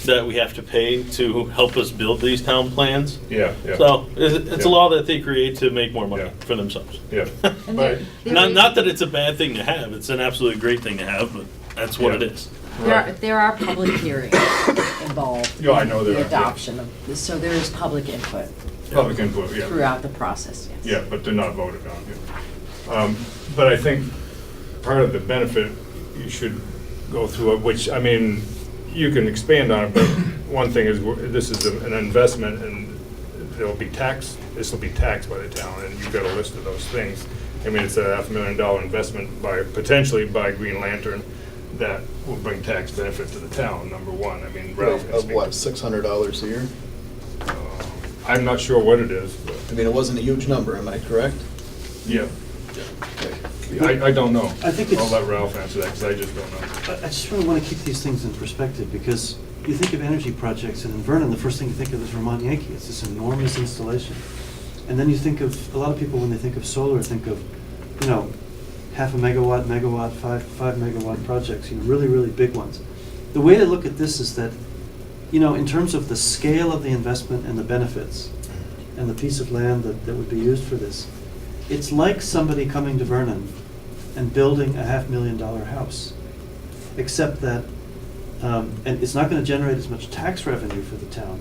that we have to pay to help us build these town plans.
Yeah, yeah,
So it's a
Yeah.
law that they create to make more money
Yeah.
for themselves.
yeah.
And
But,
Not that it's a bad thing to have, it's an absolutely great thing to have, but that's what it
Yeah.
is.
There are public hearings involved.
Yeah, I know
in
there
the
are, yeah.
adoption of, so there is public input
public input, yeah.
throughout the process, yes.
Yeah, but they're not voted on, yeah. But I think part of the benefit, you should go through it, which, I mean, you can expand on it, but one thing is, this is an investment, and this will be taxed by the town, and you've got a list of those things. I mean, it's a $500,000 investment potentially by Green Lantern that will bring tax benefit to the town, number one. I mean, Ralph can
Of
speak
what,
to-
$600 a year?
I'm not sure what it is, but,
I mean, it wasn't a huge number, am I correct?
yeah. I don't know.
I think it's-
I'll let Ralph answer that, because I just don't know.
I just really want to keep these things in perspective, because you think of energy projects, and in Vernon, the first thing you think of is Vermont Yankee. It's this enormous installation. And then you think of, a lot of people, when they think of solar, think of, you know, 0.5 megawatt, 5 megawatt projects, you know, really, really big ones. The way to look at this is that, you know, in terms of the scale of the investment and the benefits, and the piece of land that would be used for this, it's like somebody coming to Vernon and building a $500,000 house, except that, and it's not going to generate as much tax revenue for the town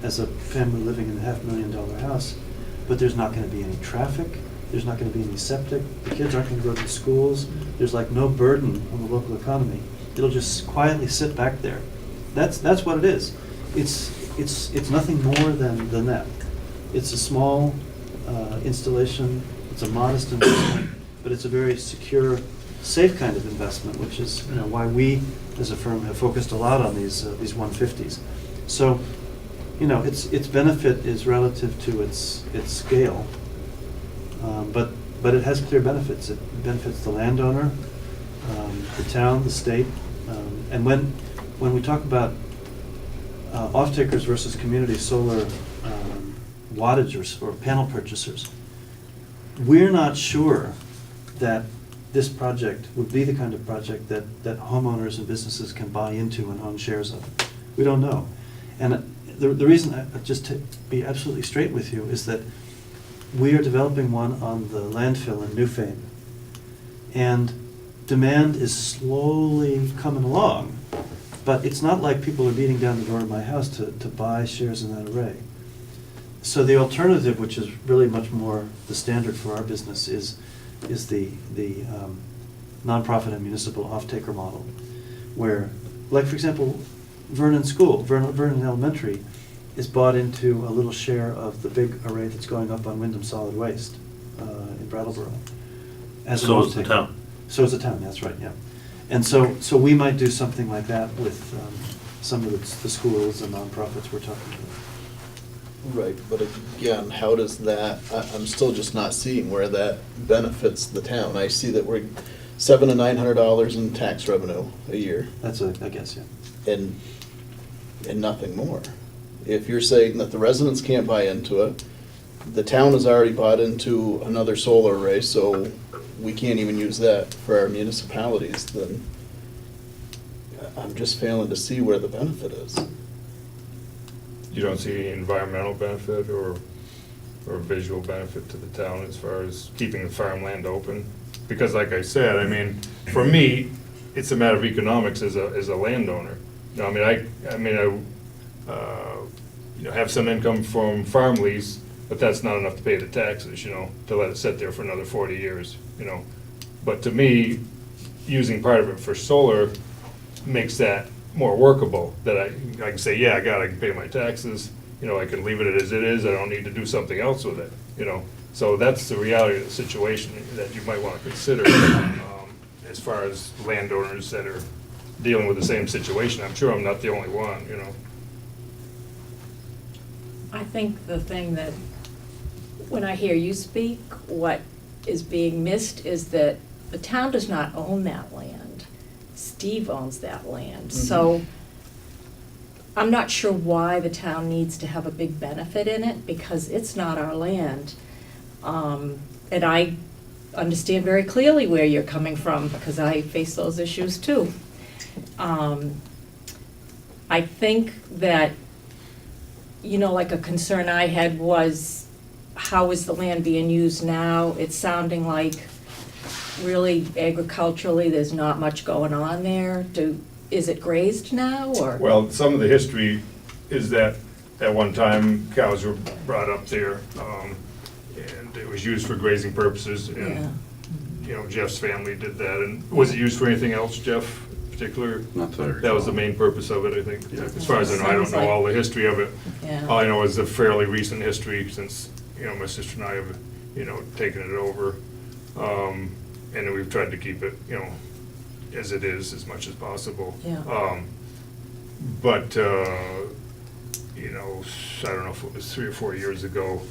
as a family living in a $500,000 house, but there's not going to be any traffic, there's not going to be any septic, the kids aren't going to go to schools, there's like no burden on the local economy. It'll just quietly sit back there. That's what it is. It's nothing more than that. It's a small installation. It's a modest investment, but it's a very secure, safe kind of investment, which is, you know, why we as a firm have focused a lot on these 150s. So, you know, its benefit is relative to its scale, but it has clear benefits. It benefits the landowner, the town, the state, and when we talk about off-takers versus community solar wattage or panel purchasers, we're not sure that this project would be the kind of project that homeowners and businesses can buy into and own shares of. We don't know. And the reason, just to be absolutely straight with you, is that we are developing one on the landfill in Newfane. And demand is slowly coming along, but it's not like people are beating down the door of my house to buy shares in that array. So the alternative, which is really much more the standard for our business, is the nonprofit and municipal off-taker model, where, like for example, Vernon Elementary is bought into a little share of the big array that's going up on Wyndham Solid Waste in Brattleboro. As an
So is the
off-taker.
town.
So is the town, that's right, yeah. And so we might do something like that with some of the schools and nonprofits we're talking about.
Right, but again, how does that, I'm still just not seeing where that benefits the town. I see that we're $700 to $900 in tax revenue a year,
That's I guess, yeah.
and nothing more. If you're saying that the residents can't buy into it, the town has already bought into another solar array, so we can't even use that for our municipalities, then I'm just failing to see where the benefit is.
You don't see any environmental benefit or visual benefit to the town as far as keeping the farmland open? Because like I said, I mean, for me, it's a matter of economics as a landowner. You know, I have some income from farm lease, but that's not enough to pay the taxes, to let it sit there for another 40 years, But to me, using part of it for solar makes that more workable, that I can say, yeah, I can pay my taxes, I can leave it as it is, I don't need to do something else with it, So that's the reality of the situation that you might want to consider as far as landowners that are dealing with the same situation. I'm sure I'm not the only one,
I think the thing that, when I hear you speak, what is being missed is that the town does not own that land. Steve owns that land. So I'm not sure why the town needs to have a big benefit in it, because it's not our land. And I understand very clearly where you're coming from, because I face those issues too. I think that, like a concern I had was, how is the land being used now? It's sounding like really agriculturally, there's not much going on there. Is it grazed now, or?
Well, some of the history is that at one time cows were brought up there, and it was used for grazing purposes, and, Jeff's family did that. And was it used for anything else, Jeff, in particular?
Not that I recall.
That was the main purpose of it, I think.
Yeah.
As far as I know, I don't
Sounds
know
like-
all the history of it.
Yeah.
All I know is the fairly recent history, since, my sister and I have, taken it over. And we've tried to keep it, as it is, as much as possible.
Yeah.
But, I don't know if it was 3 or 4 years ago,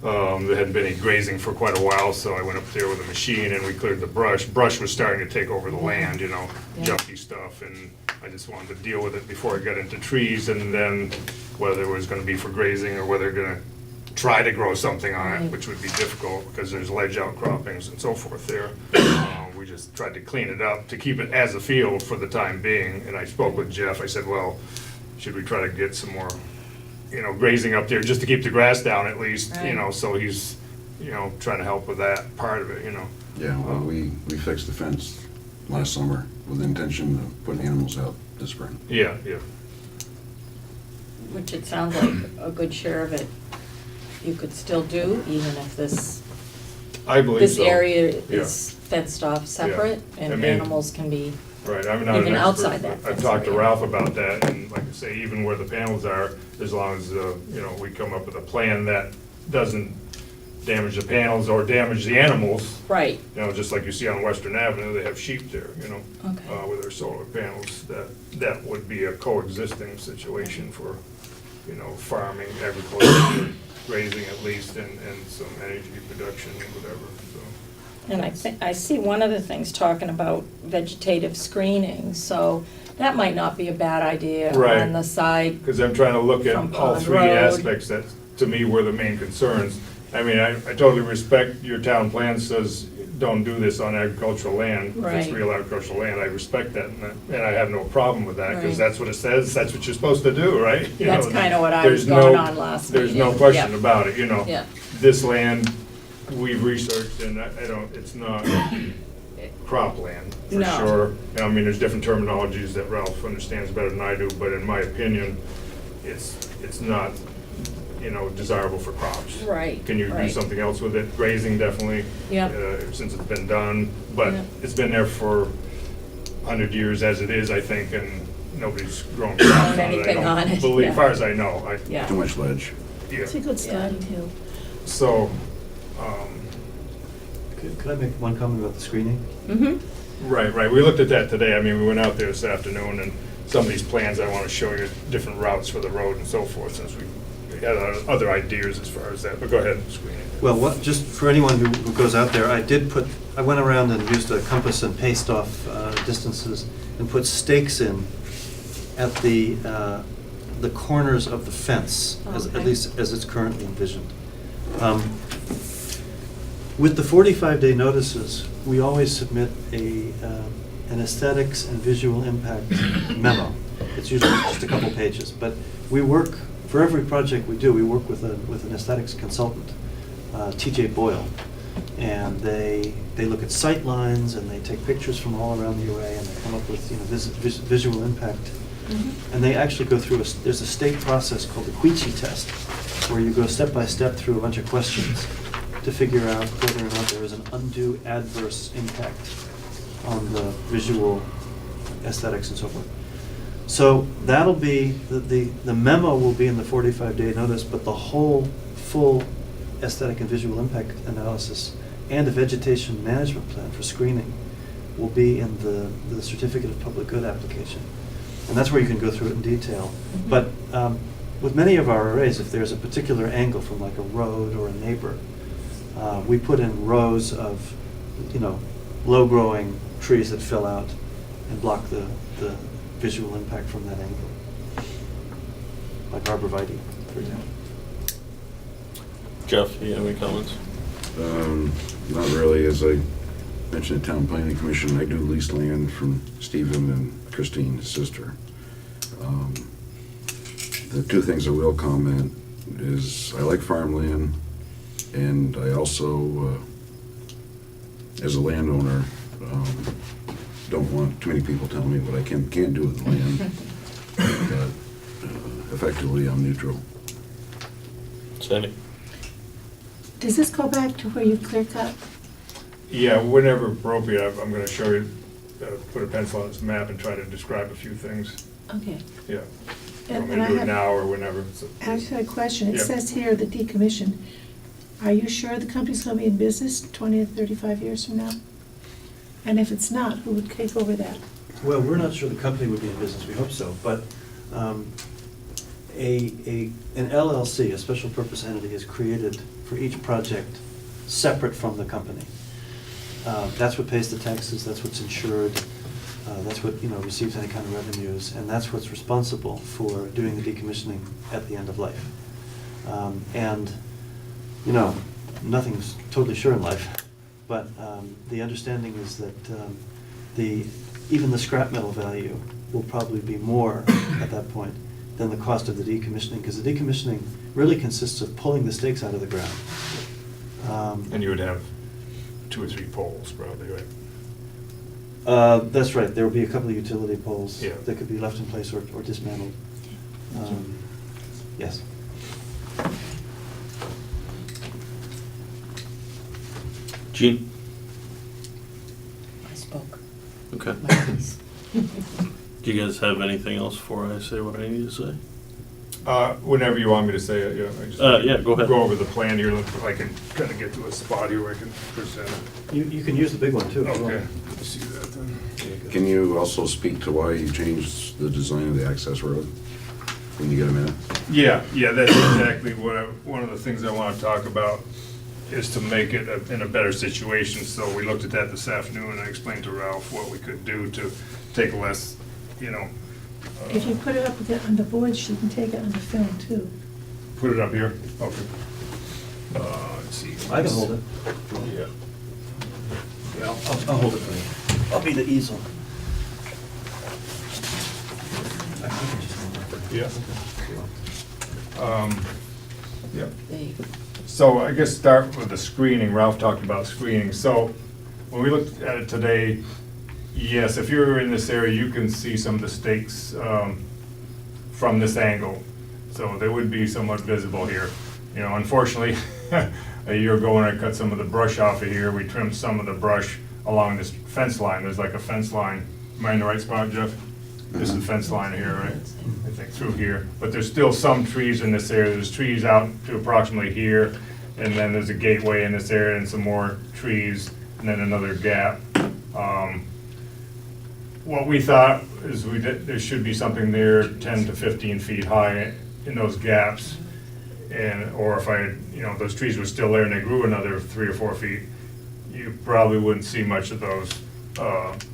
there hadn't been any grazing for quite a while, so I went up there with a machine and we cleared the brush. Brush was starting to take over the land,
Yeah.
junky stuff, and I just wanted to deal with it before it got into trees, and then whether it was gonna be for grazing or whether they're gonna try to grow something on it,
Right.
which would be difficult because there's ledge outcroppings and so forth there. We just tried to clean it up to keep it as a field for the time being, and I spoke with Jeff. I said, well, should we try to get some more, grazing up there just to keep the grass down at least,
Right.
so he's, trying to help with that part of it,
Yeah, well, we fixed the fence last summer with the intention of putting animals out this spring.
Yeah.
Which it sounds like a good share of it you could still do, even if this
I believe so.
area
Yeah.
is fenced off separate,
I
and
mean-
animals can be,
Right, I'm not an
Even
expert,
outside that
but I've
fence
talked to
area.
Ralph about that, and like I say, even where the panels are, as long as, we come up with a plan that doesn't damage the panels or damage the animals,
right,
just like you see on Western Avenue, they have sheep there,
okay.
with their solar panels, that would be a coexisting situation for, farming, agriculture, grazing at least, and some energy production, whatever, so.
And I see one of the things talking about vegetative screening, so that might not be a bad idea
Right.
on the side.
Because I'm trying to look at
From
all
Pond
three
Road.
aspects that, to me, were the main concerns. I mean, I totally respect your town plan says, don't do this on agricultural land. If it's
Right.
real agricultural land, I respect that, and I have no problem with that, because
Right.
that's what it says, that's what you're supposed to do, right? You
That's
know,
kind of what I was
there's no-
going on last meeting.
There's no question
Yeah.
about it,
Yeah.
This land, we've researched, and I don't, it's not cropland, for
No.
sure. I mean, there's different terminologies that Ralph understands better than I do, but in my opinion, it's not, desirable for crops.
Right,
Can you do
right.
something else with it? Grazing, definitely.
Yep.
Since it's been done, but
Yep.
it's been there for 100 years as it is, I think, and nobody's grown crops on it.
anything on
I
it,
don't believe,
yeah.
as far as I know.
Yeah.
Too much ledge.
Yeah.
It's a good starting hill.
So,
Could I make one comment about the screening?
Mm-hmm,
right, we looked at that today. I mean, we went out there this afternoon, and some of these plans, I want to show you different routes for the road and so forth, since we had other ideas as far as that, but go ahead and screen it.
Well, just for anyone who goes out there, I went around and used a compass and paced off distances and put stakes in at the corners of the fence, at
Okay.
least as it's currently envisioned. With the 45-day notices, we always submit an aesthetics and visual impact memo. It's usually just a couple pages, but we work, for every project we do, we work with an aesthetics consultant, TJ Boyle. And they look at sight lines, and they take pictures from all around the array, and they come up with, visual impact. And they actually go through, there's a state process called the Queechy test, where you go step by step through a bunch of questions to figure out whether or not there is an undue adverse impact on the visual aesthetics and so forth. So that'll be, the memo will be in the 45-day notice, but the whole full aesthetic and visual impact analysis and a vegetation management plan for screening will be in the certificate of public good application. And that's where you can go through it in detail. But with many of our arrays, if there's a particular angle from like a road or a neighbor, we put in rows of, low-growing trees that fill out and block the visual impact from that angle, like arborvitae, for example.
Jeff, you have any comments?
Not really. As I mentioned at Town Planning Commission, I do lease land from Stephen and Christine, his sister. The two things I will comment is I like farmland, and I also, as a landowner, don't want too many people telling me what I can't do with the land. But effectively, I'm neutral.
Sandy?
Does this go back to where you clear cut?
Yeah, whenever appropriate, I'm going to show you, put a pencil on this map and try to describe a few things.
Okay.
Yeah. You want
And
me
I
to do it
have,
now or whenever?
I just had a question. It
Yeah.
says here, the decommission. Are you sure the company's going to be in business 20 to 35 years from now? And if it's not, who would take over that?
Well, we're not sure the company would be in business, we hope so, but an LLC, a special purpose entity, is created for each project separate from the company. That's what pays the taxes, that's what's insured, that's what, receives any kind of revenues, and that's what's responsible for doing the decommissioning at the end of life. And, nothing's totally sure in life, but the understanding is that even the scrap metal value will probably be more at that point than the cost of the decommissioning, because the decommissioning really consists of pulling the stakes out of the ground.
And you would have 2 or 3 poles probably, right?
That's right, there will be a couple of utility poles
Yeah.
that could be left in place or dismantled. Yes.
Gene?
I spoke.
Okay.
My piece.
Do you guys have anything else before I say what I need to say?
Whenever you want me to say it, yeah. I just
Yeah, go ahead.
Go over the plan here, look if I can kind of get to a spot here where I can present it.
You can use the big one, too. if you want.
Okay, let's see that then.
Can you also speak to why you changed the design of the access road when you get a minute?
Yeah, that's exactly one of the things I want to talk about, is to make it in a better situation. So we looked at that this afternoon, and I explained to Ralph what we could do to take less,
If you put it up on the board, she can take it on the film too.
put it up here, okay. Let's see.
I can hold it.
Yeah.
Yeah, I'll hold it for you. I'll be the easel. I can just hold it.
Yeah. Yeah.
There you go.
So I guess start with the screening. Ralph talked about screening. So when we looked at it today, yes, if you're in this area, you can see some of the stakes from this angle. So they would be somewhat visible here. Unfortunately, a year ago when I cut some of the brush off of here, we trimmed some of the brush along this fence line. There's like a fence line. Am I in the right spot, Jeff? This is the fence line here, right? I think through here. But there's still some trees in this area. There's trees out to approximately here, and then there's a gateway in this area and some more trees, and then another gap. What we thought, is there should be something there 10 to 15 feet high in those gaps. And, or if those trees were still there and they grew another 3 or 4 feet, you probably wouldn't see much of those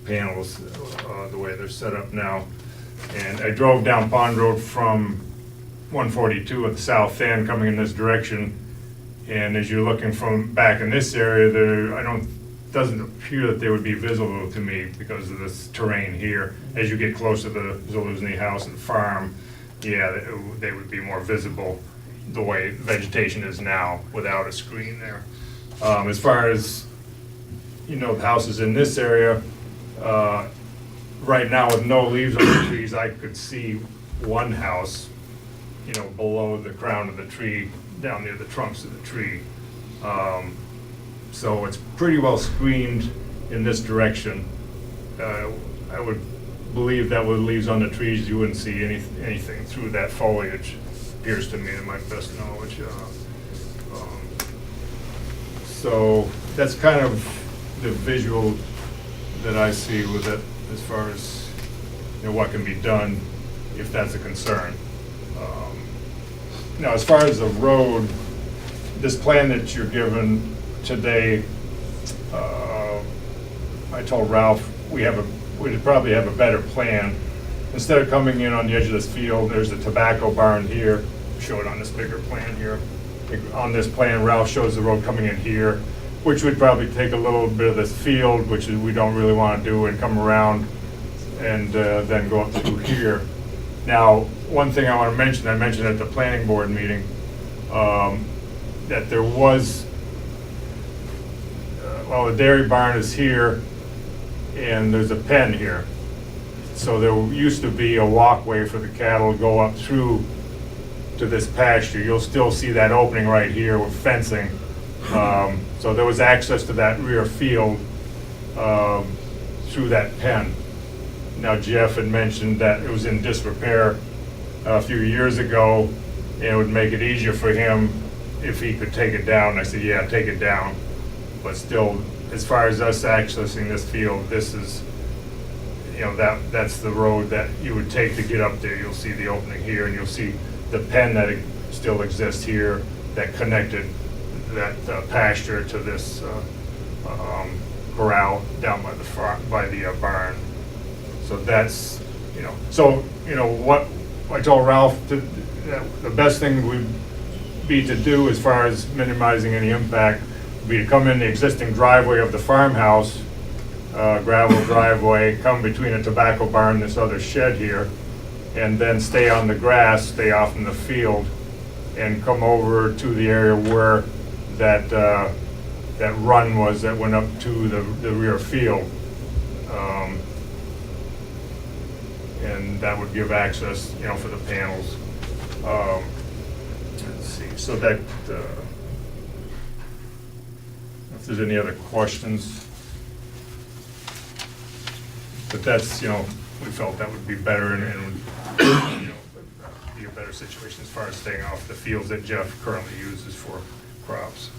panels the way they're set up now. And I drove down Pond Road from 142 at the south end coming in this direction. And as you're looking from back in this area, doesn't appear that they would be visible to me because of this terrain here. As you get closer to the Zaluzny house and farm, yeah, they would be more visible the way vegetation is now without a screen there. As far as, the houses in this area, right now with no leaves on the trees, I could see one house, below the crown of the tree, down near the trunks of the tree. So it's pretty well screened in this direction. I would believe that with leaves on the trees, you wouldn't see anything through that foliage, appears to me, to my best knowledge. So that's kind of the visual that I see with it as far as what can be done if that's a concern. Now, as far as the road, this plan that you're given today, I told Ralph we'd probably have a better plan. Instead of coming in on the edge of this field, there's a tobacco barn here. Show it on this bigger plan here. On this plan, Ralph shows the road coming in here, which would probably take a little bit of this field, which we don't really want to do, and come around and then go up through here. Now, one thing I want to mention, I mentioned at the planning board meeting, that there was, the dairy barn is here, and there's a pen here. So there used to be a walkway for the cattle to go up through to this pasture. You'll still see that opening right here with fencing. So there was access to that rear field through that pen. Now, Jeff had mentioned that it was in disrepair a few years ago, and it would make it easier for him if he could take it down. I said, yeah, take it down. But still, as far as us accessing this field, this is, that's the road that you would take to get up there. You'll see the opening here, and you'll see the pen that still exists here that connected that pasture to this corral down by the barn. So that's, what I told Ralph, the best thing would be to do as far as minimizing any impact would be to come in the existing driveway of the farmhouse, gravel driveway, come between a tobacco barn and this other shed here, and then stay on the grass, stay off in the field, and come over to the area where that run was that went up to the rear field. And that would give access, for the panels. Let's see, so that, if there's any other questions. But that's, we felt that would be better and be a better situation as far as staying off the fields that Jeff currently uses for crops.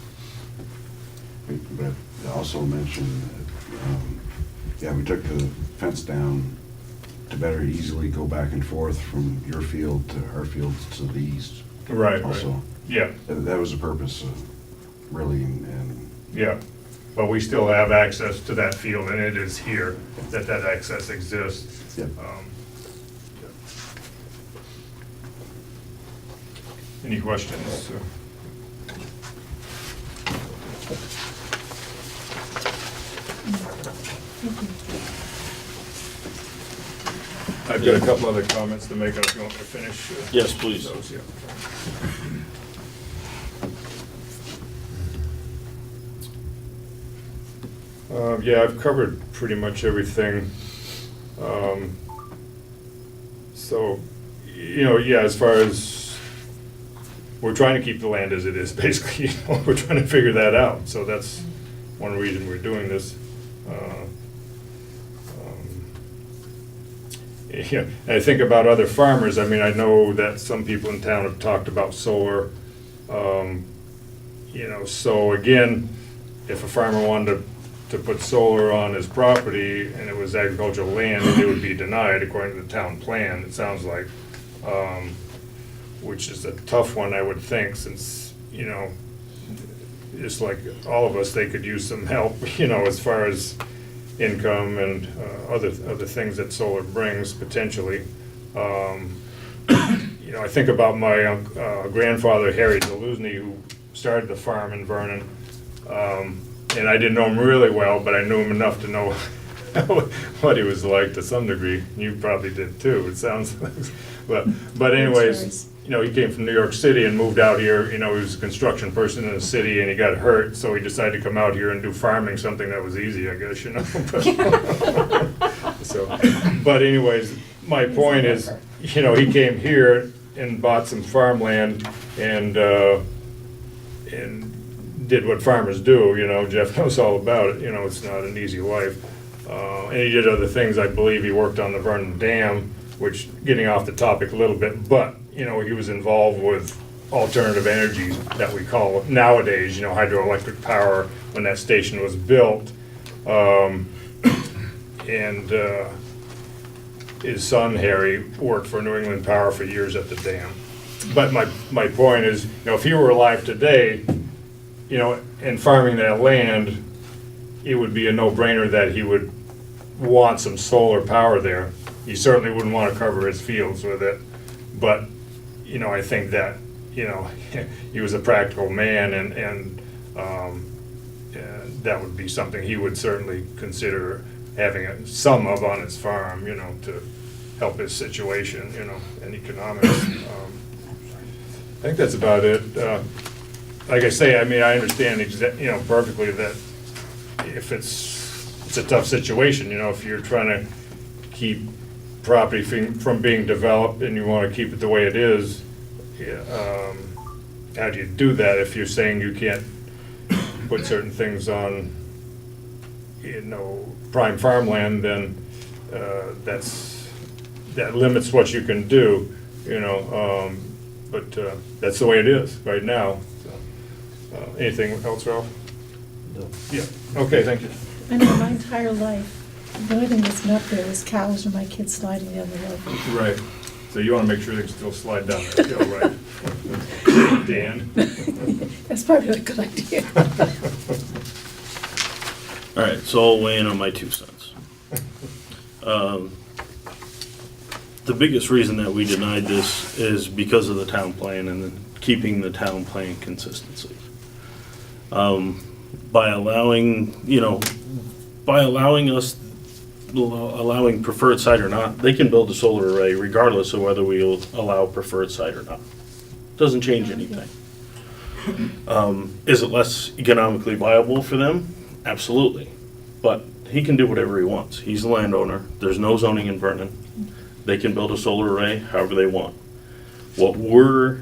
But I also mentioned that, we took the fence down to better easily go back and forth from your field to our fields to the east.
Right,
Also,
right. Yeah.
That was the purpose, really, and
Yeah, but we still have access to that field, and it is here that access exists.
Yep.
Any questions? I've got a couple other comments to make, if you want me to finish.
Yes, please.
Those, yeah. Yeah, I've covered pretty much everything. So, as far as, we're trying to keep the land as it is, basically, we're trying to figure that out. So that's one reason we're doing this. Yeah, I think about other farmers. I mean, I know that some people in town have talked about solar. So again, if a farmer wanted to put solar on his property and it was agricultural land, it would be denied according to the town plan, it sounds like. Which is a tough one, I would think, since, you know, just like all of us, they could use some help, you know, as far as income and other things that solar brings potentially. You know, I think about my grandfather, Harry Deluzny, who started the farm in Vernon. And I didn't know him really well, but I knew him enough to know what he was like to some degree. You probably did too, it sounds like. But anyways, you know, he came from New York City and moved out here. You know, he was a construction person in the city and he got hurt, so he decided to come out here and do farming, something that was easy, I guess, you know. So, but anyways, my point is, you know, he came here and bought some farmland and did what farmers do, you know. Jeff knows all about it, you know, it's not an easy life. And he did other things. I believe he worked on the Vernon Dam, which, getting off the topic a little bit, but, you know, he was involved with alternative energy that we call nowadays, you know, hydroelectric power, when that station was built. And his son, Harry, worked for New England Power for years at the dam. But my point is, you know, if he were alive today, you know, and farming that land, it would be a no-brainer that he would want some solar power there. He certainly wouldn't want to cover his fields with it, but, you know, I think that, you know, he was a practical man, and that would be something he would certainly consider having some of on his farm, you know, to help his situation, you know, and economics. I think that's about it. Like I say, I mean, I understand, you know, perfectly that if it's a tough situation, you know, if you're trying to keep property from being developed and you want to keep it the way it is, how do you do that if you're saying you can't put certain things on, you know, prime farmland? Then that limits what you can do, you know. But that's the way it is right now. So, anything else, Ralph?
No.
Yeah. Okay. Thank you.
I know my entire life, the only thing that's been up there is cows or my kids sliding down the road.
Right. So you want to make sure they can still slide down that hill, right? Dan?
That's probably a good idea.
All right, so I'll weigh in on my 2 cents. The biggest reason that we denied this is because of the town plan and then keeping the town plan consistency. By allowing, you know, allowing preferred site or not, they can build a solar array regardless of whether we'll allow preferred site or not. Doesn't change anything. Is it less economically viable for them? Absolutely. But he can do whatever he wants. He's the landowner. There's no zoning in Vernon. They can build a solar array however they want. What we're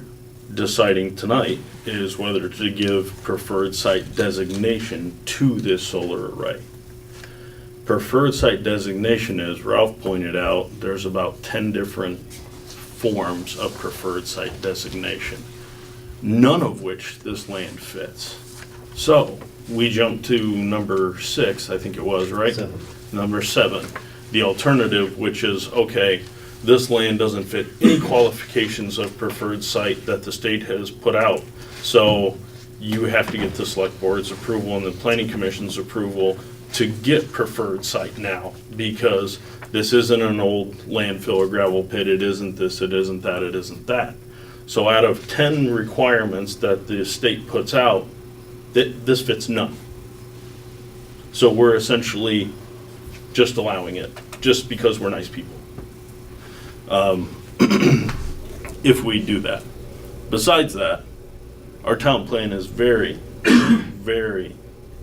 deciding tonight is whether to give preferred site designation to this solar array. Preferred site designation, as Ralph pointed out, there's about 10 different forms of preferred site designation, none of which this land fits. So we jump to number 6, I think it was, right?
7.
Number 7, the alternative, which is, okay, this land doesn't fit any qualifications of preferred site that the state has put out. So you have to get the select board's approval and the planning commission's approval to get preferred site now, because this isn't an old landfill or gravel pit, it isn't this, it isn't that, it isn't that. So out of 10 requirements that the state puts out, this fits none. So we're essentially just allowing it, just because we're nice people. If we do that. Besides that, our town plan is very, very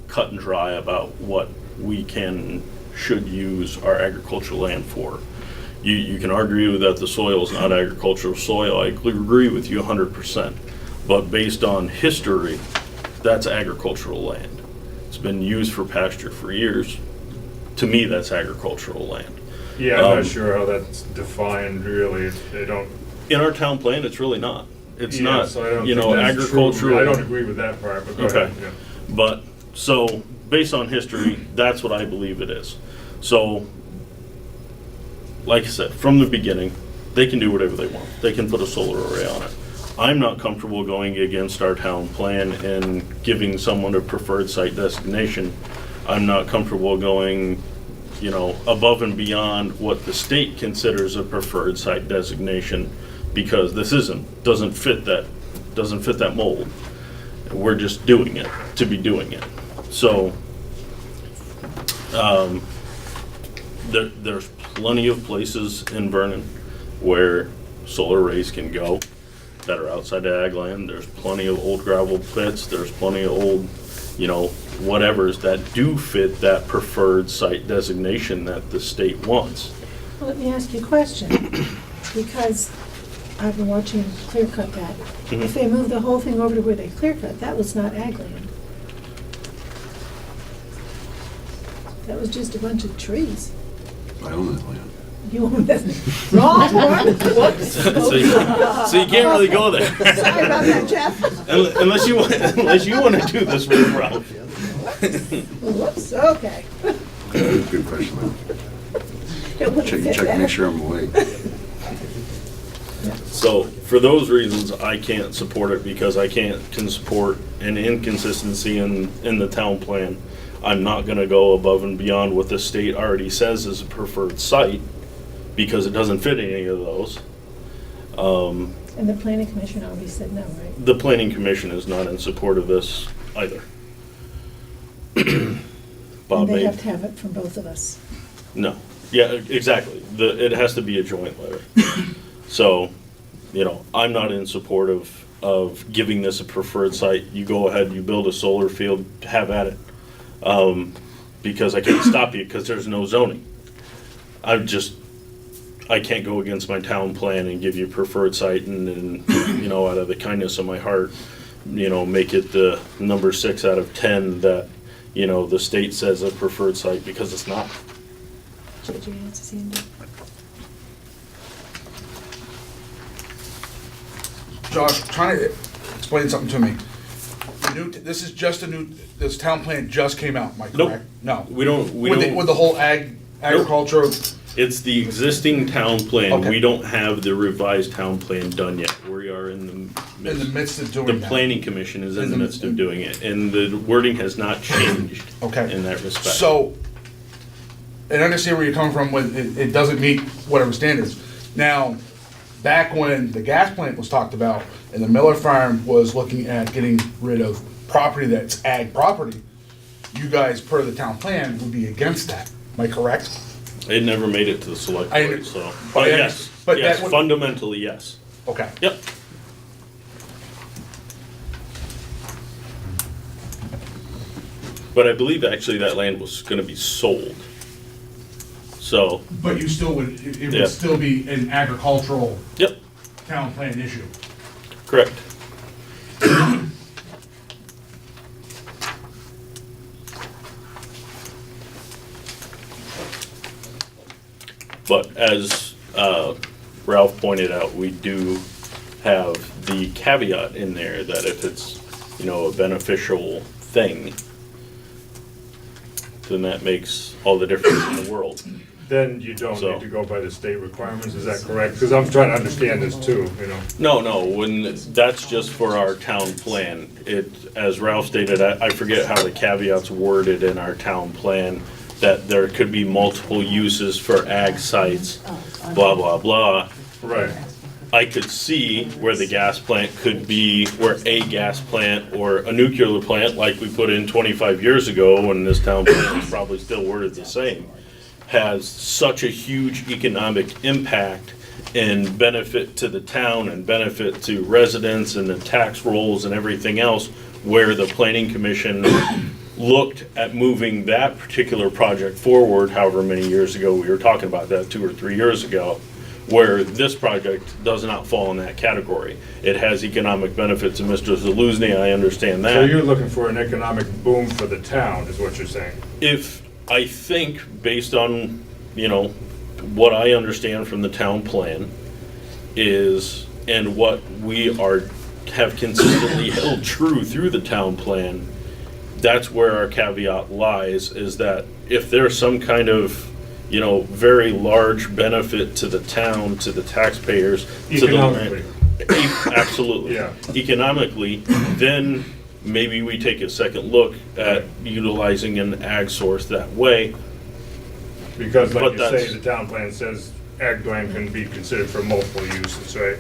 cut and dry about what we can, should use our agricultural land for. You can argue that the soil is not agricultural soil. I agree with you 100%. But based on history, that's agricultural land. It's been used for pasture for years. To me, that's agricultural land.
Yeah, I'm not sure how that's defined, really. They don't.
In our town plan, it's really not. It's
Yeah,
not,
so I don't
you
think
know,
that's true.
agricultural.
I don't agree with that part, but go
Okay.
ahead. Yeah.
But, so, based on history, that's what I believe it is. So, like I said, from the beginning, they can do whatever they want. They can put a solar array on it. I'm not comfortable going against our town plan and giving someone a preferred site designation. I'm not comfortable going, you know, above and beyond what the state considers a preferred site designation, because this doesn't fit that mold. We're just doing it to be doing it. So, there's plenty of places in Vernon where solar arrays can go that are outside of ag land. There's plenty of old gravel pits. There's plenty of old, you know, whatevers that do fit that preferred site designation that the state wants.
Well, let me ask you a question, because I've been watching them clear cut that.
Mhm.
If they moved the whole thing over to where they clear cut, that was not ag land. That was just a bunch of trees.
I own that land.
You own that. Wrong one. Whoops.
So you can't really go there.
Sorry about that, Jeff.
Unless you want to do this with Ralph.
Whoops, okay.
Good question.
It wouldn't
Check,
fit
check,
that.
make sure I'm awake.
So for those reasons, I can't support it, because I can support an inconsistency in the town plan. I'm not gonna go above and beyond what the state already says is a preferred site, because it doesn't fit any of those.
And the planning commission already said no, right?
The planning commission is not in support of this either. Bob
And they
made,
have to have it from both of us.
no, yeah, exactly. It has to be a joint letter. So, you know, I'm not in support of giving this a preferred site. You go ahead, you build a solar field, have at it. Because I can't stop you, because there's no zoning. I can't go against my town plan and give you a preferred site and, you know, out of the kindness of my heart, you know, make it the number 6 out of 10 that, you know, the state says a preferred site, because it's not.
Did you answer, Sandy?
Josh, trying to explain something to me. This is just this town plan just came out, am I
Nope.
correct? No.
We don't.
With the whole agriculture,
It's the existing town plan.
Okay.
We don't have the revised town plan done yet. We are in the
in the midst of doing
The
that.
planning commission is in the midst of doing it, and the wording has not changed
Okay.
in that respect.
So, and I understand where you're coming from with it doesn't meet whatever standards. Now, back when the gas plant was talked about and the Miller Farm was looking at getting rid of property that's ag property, you guys, per the town plan, would be against that. Am I correct?
It never made it to the select
I
board,
under-
so,
but
but
I-
yes,
but
yes,
that would-
fundamentally, yes.
Okay.
Yep. But I believe actually that land was gonna be sold. So,
But you still would, it
Yeah.
would still be an agricultural
yep,
town plan issue.
correct. But as Ralph pointed out, we do have the caveat in there that if it's, you know, a beneficial thing, then that makes all the difference in the world.
Then you don't
So-
need to go by the state requirements, is that correct? Because I'm trying to understand this too, you know.
No, that's just for our town plan. It, as Ralph stated, I forget how the caveat's worded in our town plan, that there could be multiple uses for ag sites, blah, blah, blah.
Right.
I could see where the gas plant could be, where a gas plant or a nuclear plant, like we put in 25 years ago, and this town plan is probably still worded the same, has such a huge economic impact and benefit to the town and benefit to residents and the tax rolls and everything else, where the planning commission looked at moving that particular project forward, however many years ago, we were talking about that 2 or 3 years ago, where this project does not fall in that category. It has economic benefit to Mr. Zaluzny, I understand that.
So you're looking for an economic boom for the town, is what you're saying?
If, I think, based on, you know, what I understand from the town plan is, and what we have consistently held true through the town plan, that's where our caveat lies, is that if there's some kind of, you know, very large benefit to the town, to the taxpayers, to the
Economically.
absolutely.
Yeah.
Economically, then maybe we take a second look at utilizing an ag source that way.
Because like
But
you say,
that's-
the town plan says ag land can be considered for multiple uses, right?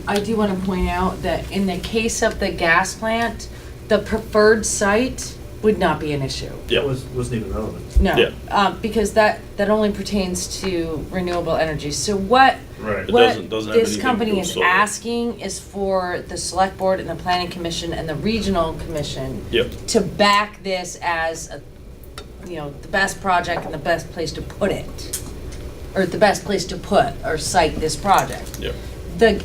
I do want to point out that in the case of the gas plant, the preferred site would not be an issue.
Yeah.
Wasn't even relevant.
Yeah.
No, because that only pertains to renewable energy. So what
Right.
It
what
doesn't have
this
anything to do
company
with
is
solar.
asking is for the select board and the planning commission and the regional commission
Yep.
to back this as the best project and the best place to put it, or the best place to put or cite this project.
Yep.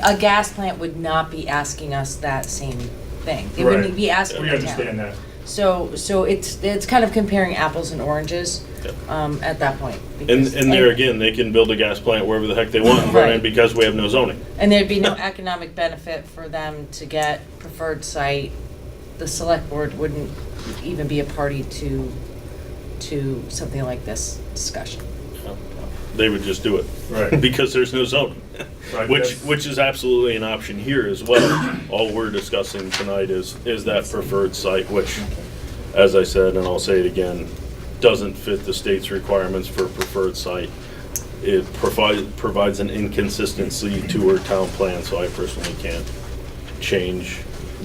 A gas plant would not be asking us that same thing. They wouldn't
Right.
be asking
We
the town.
understand that.
So it's kind of comparing apples and oranges
Yep.
at that point.
And,
because-
and there again, they can build a gas plant wherever the heck they want in Vernon
Right.
because we have no zoning.
And there'd be no economic benefit for them to get preferred site. The select board wouldn't even be a party to something like this discussion.
They would just do it.
Right.
Because there's no zoning.
Right,
Which,
that's-
which is absolutely an option here as well. All we're discussing tonight is that preferred site, which, as I said, and I'll say it again, doesn't fit the state's requirements for a preferred site. It provides an inconsistency to our town plan, so I personally can't change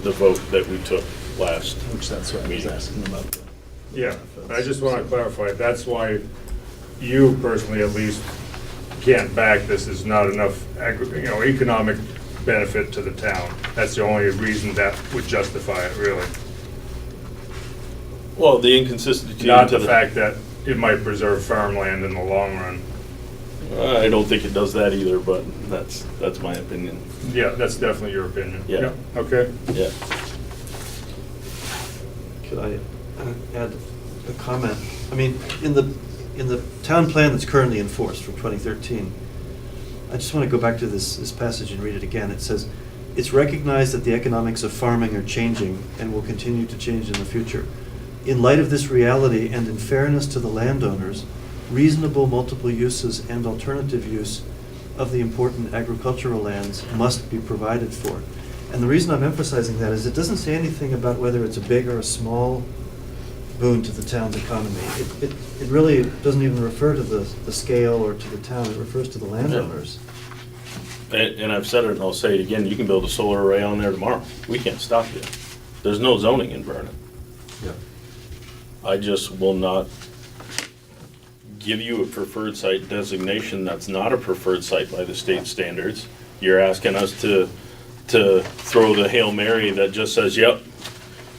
the vote that we took last.
Which that's what I was asking about.
Yeah, I just want to clarify, that's why you personally at least can't back this, is not enough, economic benefit to the town. That's the only reason that would justify it, really.
Well, the inconsistency
Not
to
the fact that it might preserve farmland in the long run.
I don't think it does that either, but that's my opinion.
Yeah, that's definitely your opinion.
Yeah.
Okay.
Yeah.
Could I add a comment? I mean, in the town plan that's currently enforced from 2013, I just want to go back to this passage and read it again. It says, "It's recognized that the economics of farming are changing and will continue to change in the future. In light of this reality and in fairness to the landowners, reasonable multiple uses and alternative use of the important agricultural lands must be provided for." And the reason I'm emphasizing that is it doesn't say anything about whether it's a big or a small boon to the town's economy. It really doesn't even refer to the scale or to the town, it refers to the landowners.
And I've said it and I'll say it again, you can build a solar array on there tomorrow. We can't stop you. There's no zoning in Vernon.
Yeah.
I just will not give you a preferred site designation that's not a preferred site by the state standards. You're asking us to throw the Hail Mary that just says, yep,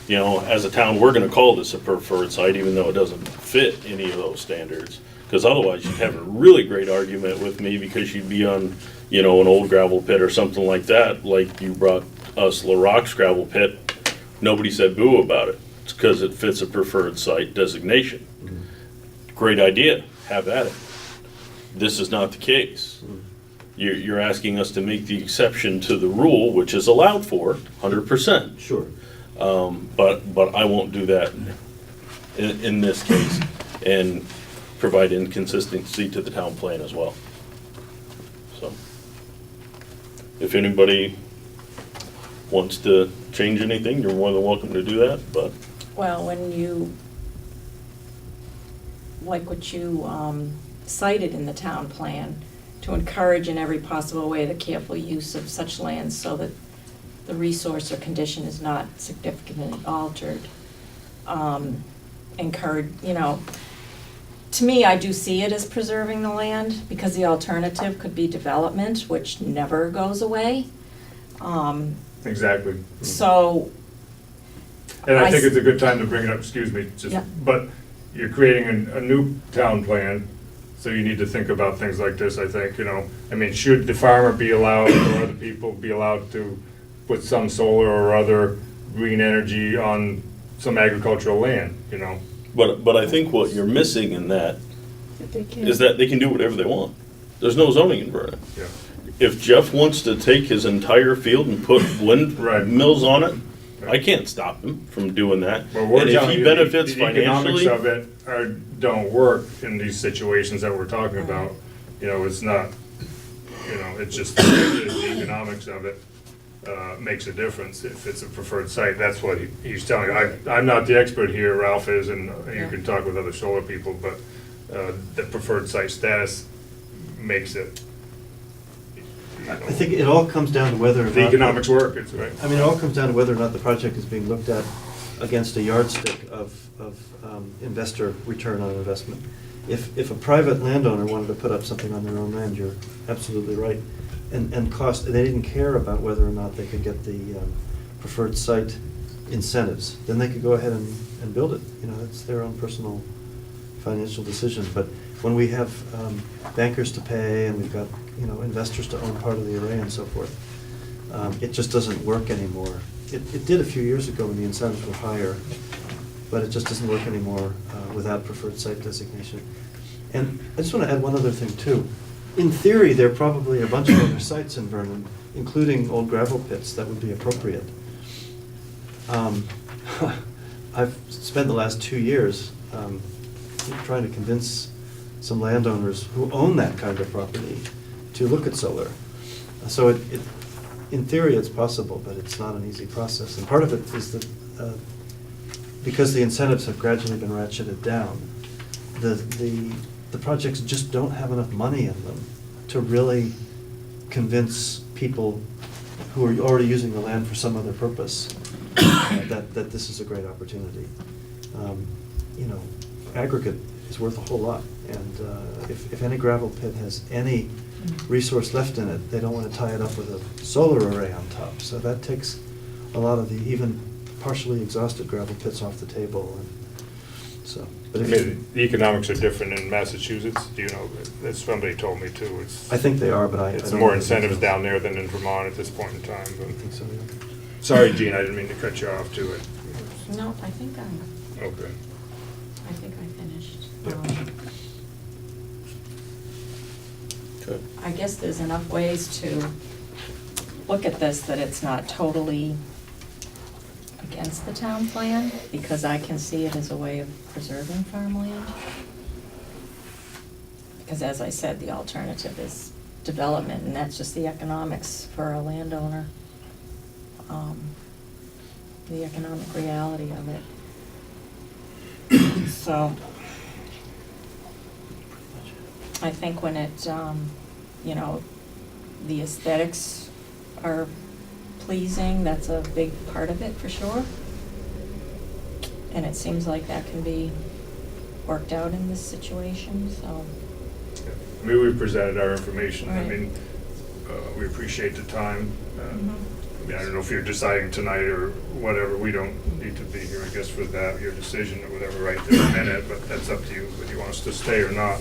as a town, we're gonna call this a preferred site, even though it doesn't fit any of those standards. Because otherwise, you'd have a really great argument with me because you'd be on, an old gravel pit or something like that, like you brought us La Roque's gravel pit. Nobody said boo about it. It's because it fits a preferred site designation. Great idea, have at it. This is not the case. You're asking us to make the exception to the rule, which is allowed for, 100%.
Sure.
But I won't do that in this case, and provide inconsistency to the town plan as well. So, if anybody wants to change anything, you're more than welcome to do that, but
Well, when you, like what you cited in the town plan, to encourage in every possible way the careful use of such lands so that the resource or condition is not significantly altered. Encourage, to me, I do see it as preserving the land, because the alternative could be development, which never goes away.
Exactly.
So,
And I
I
think
s-
it's a good time to bring it up, excuse me,
Yeah.
but you're creating a new town plan, so you need to think about things like this, I think, should the farmer be allowed, or other people be allowed to put some solar or other green energy on some agricultural land,
But I think what you're missing in that
If they can.
is that they can do whatever they want. There's no zoning in Vernon.
Yeah.
If Jeff wants to take his entire field and put
Right.
windmills on it, I can't stop him from doing that.
Well, we're
And if
telling
he
you,
benefits
the economics
financially,
of it don't work in these situations that we're talking about. You know, it's not, you know, it's just the economics of it makes a difference if it's a preferred site. That's what he's telling you. I'm not the expert here, Ralph is, and you can talk with other solar people, but the preferred site status makes it, you know,
I think it all comes down to whether or not.
the economics work, it's right.
I mean, it all comes down to whether or not the project is being looked at against a yardstick of investor return on investment. If a private landowner wanted to put up something on their own land, you're absolutely right. And cost, they didn't care about whether or not they could get the preferred site incentives, then they could go ahead and build it. You know, that's their own personal financial decision. But when we have bankers to pay and we've got, you know, investors to own part of the array and so forth, it just doesn't work anymore. It did a few years ago when the incentives were higher, but it just doesn't work anymore without preferred site designation. And I just want to add one other thing too. In theory, there are probably a bunch of other sites in Vernon, including old gravel pits, that would be appropriate. I've spent the last 2 years trying to convince some landowners who own that kind of property to look at solar. So in theory, it's possible, but it's not an easy process. And part of it is that because the incentives have gradually been ratcheted down, the projects just don't have enough money in them to really convince people who are already using the land for some other purpose that this is a great opportunity. You know, aggregate is worth a whole lot, and if any gravel pit has any resource left in it, they don't want to tie it up with a solar array on top. So that takes a lot of the even partially exhausted gravel pits off the table. And so, but
I
if
mean, the economics are different in Massachusetts, do you know, as somebody told me too, it's.
I think they are, but I
It's
don't
more
know.
incentives down there than in Vermont at this point in time,
I think so, yeah.
but, sorry, Gene, I didn't mean to cut you off to it.
No, I think I
Okay.
finished.
Yeah.
Okay.
I guess there's enough ways to look at this that it's not totally against the town plan, because I can see it as a way of preserving farmland. Because as I said, the alternative is development, and that's just the economics for a landowner. The economic reality of it. So, I think when it, you know, the aesthetics are pleasing, that's a big part of it for sure. And it seems like that can be worked out in this situation, so.
I mean, we've presented our information, I
Right.
mean, we appreciate the time.
Mhm.
I mean, I don't know if you're deciding tonight or whatever, we don't need to be here, I guess, for that, your decision or whatever, right this minute, but that's up to you, whether you want us to stay or not.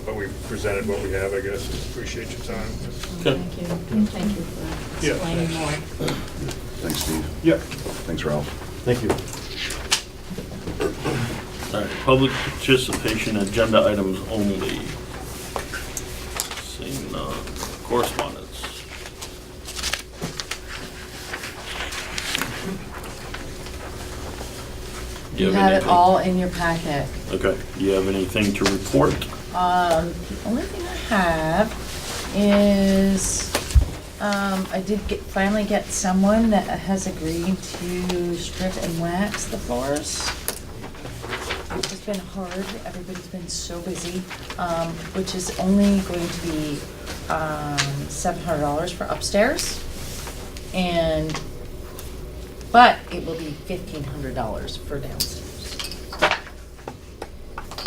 But we've presented what we have, I guess, appreciate your time.
Okay.
Thank you, and thank you for
Yeah.
explaining more.
Thanks, Steve.
Yep.
Thanks, Ralph.
Thank you.
all right, public participation, agenda items only. Seeing none. Correspondence. Do
You
have
have it
anything?
all in your packet.
Okay, do you have anything to report?
The only thing I have is, I did finally get someone that has agreed to strip and wax the floors. It's just been hard, everybody's been so busy, which is only going to be, $700 for upstairs. But it will be $1,500 for downstairs.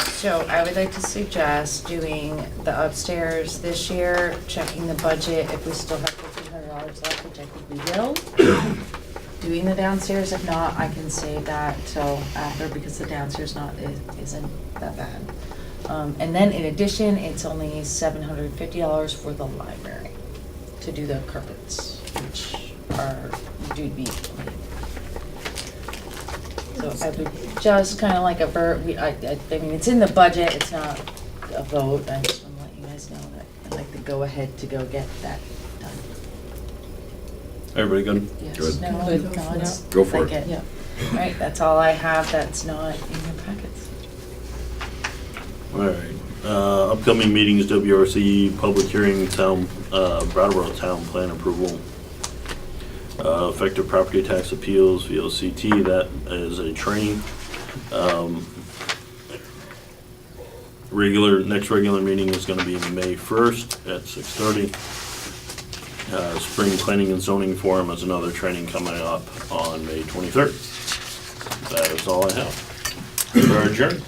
So I would like to suggest doing the upstairs this year, checking the budget, if we still have $1,500 left, which I think we will. Doing the downstairs, if not, I can save that till after, because the downstairs isn't that bad. And then in addition, it's only $750 for the library to do the carpets, which are due to be cleaned. So I would just kind of like I mean, it's in the budget, it's not a vote, I just want to let you guys know that I'd like to go ahead to go get that done.
Everybody good?
Yes,
Good.
no,
Good.
thoughts?
Go for
Like
it.
Yeah.
All right, that's all I have that's not in your packets.
All right. Upcoming meetings, WRC, public hearing, Brattleboro Town Plan approval. Effective property tax appeals, VLCT, that is a training. Next regular meeting is gonna be May 1st at 6:30. Spring Planning and Zoning Forum is another training coming up on May 23rd. That is all I have. We are adjourned.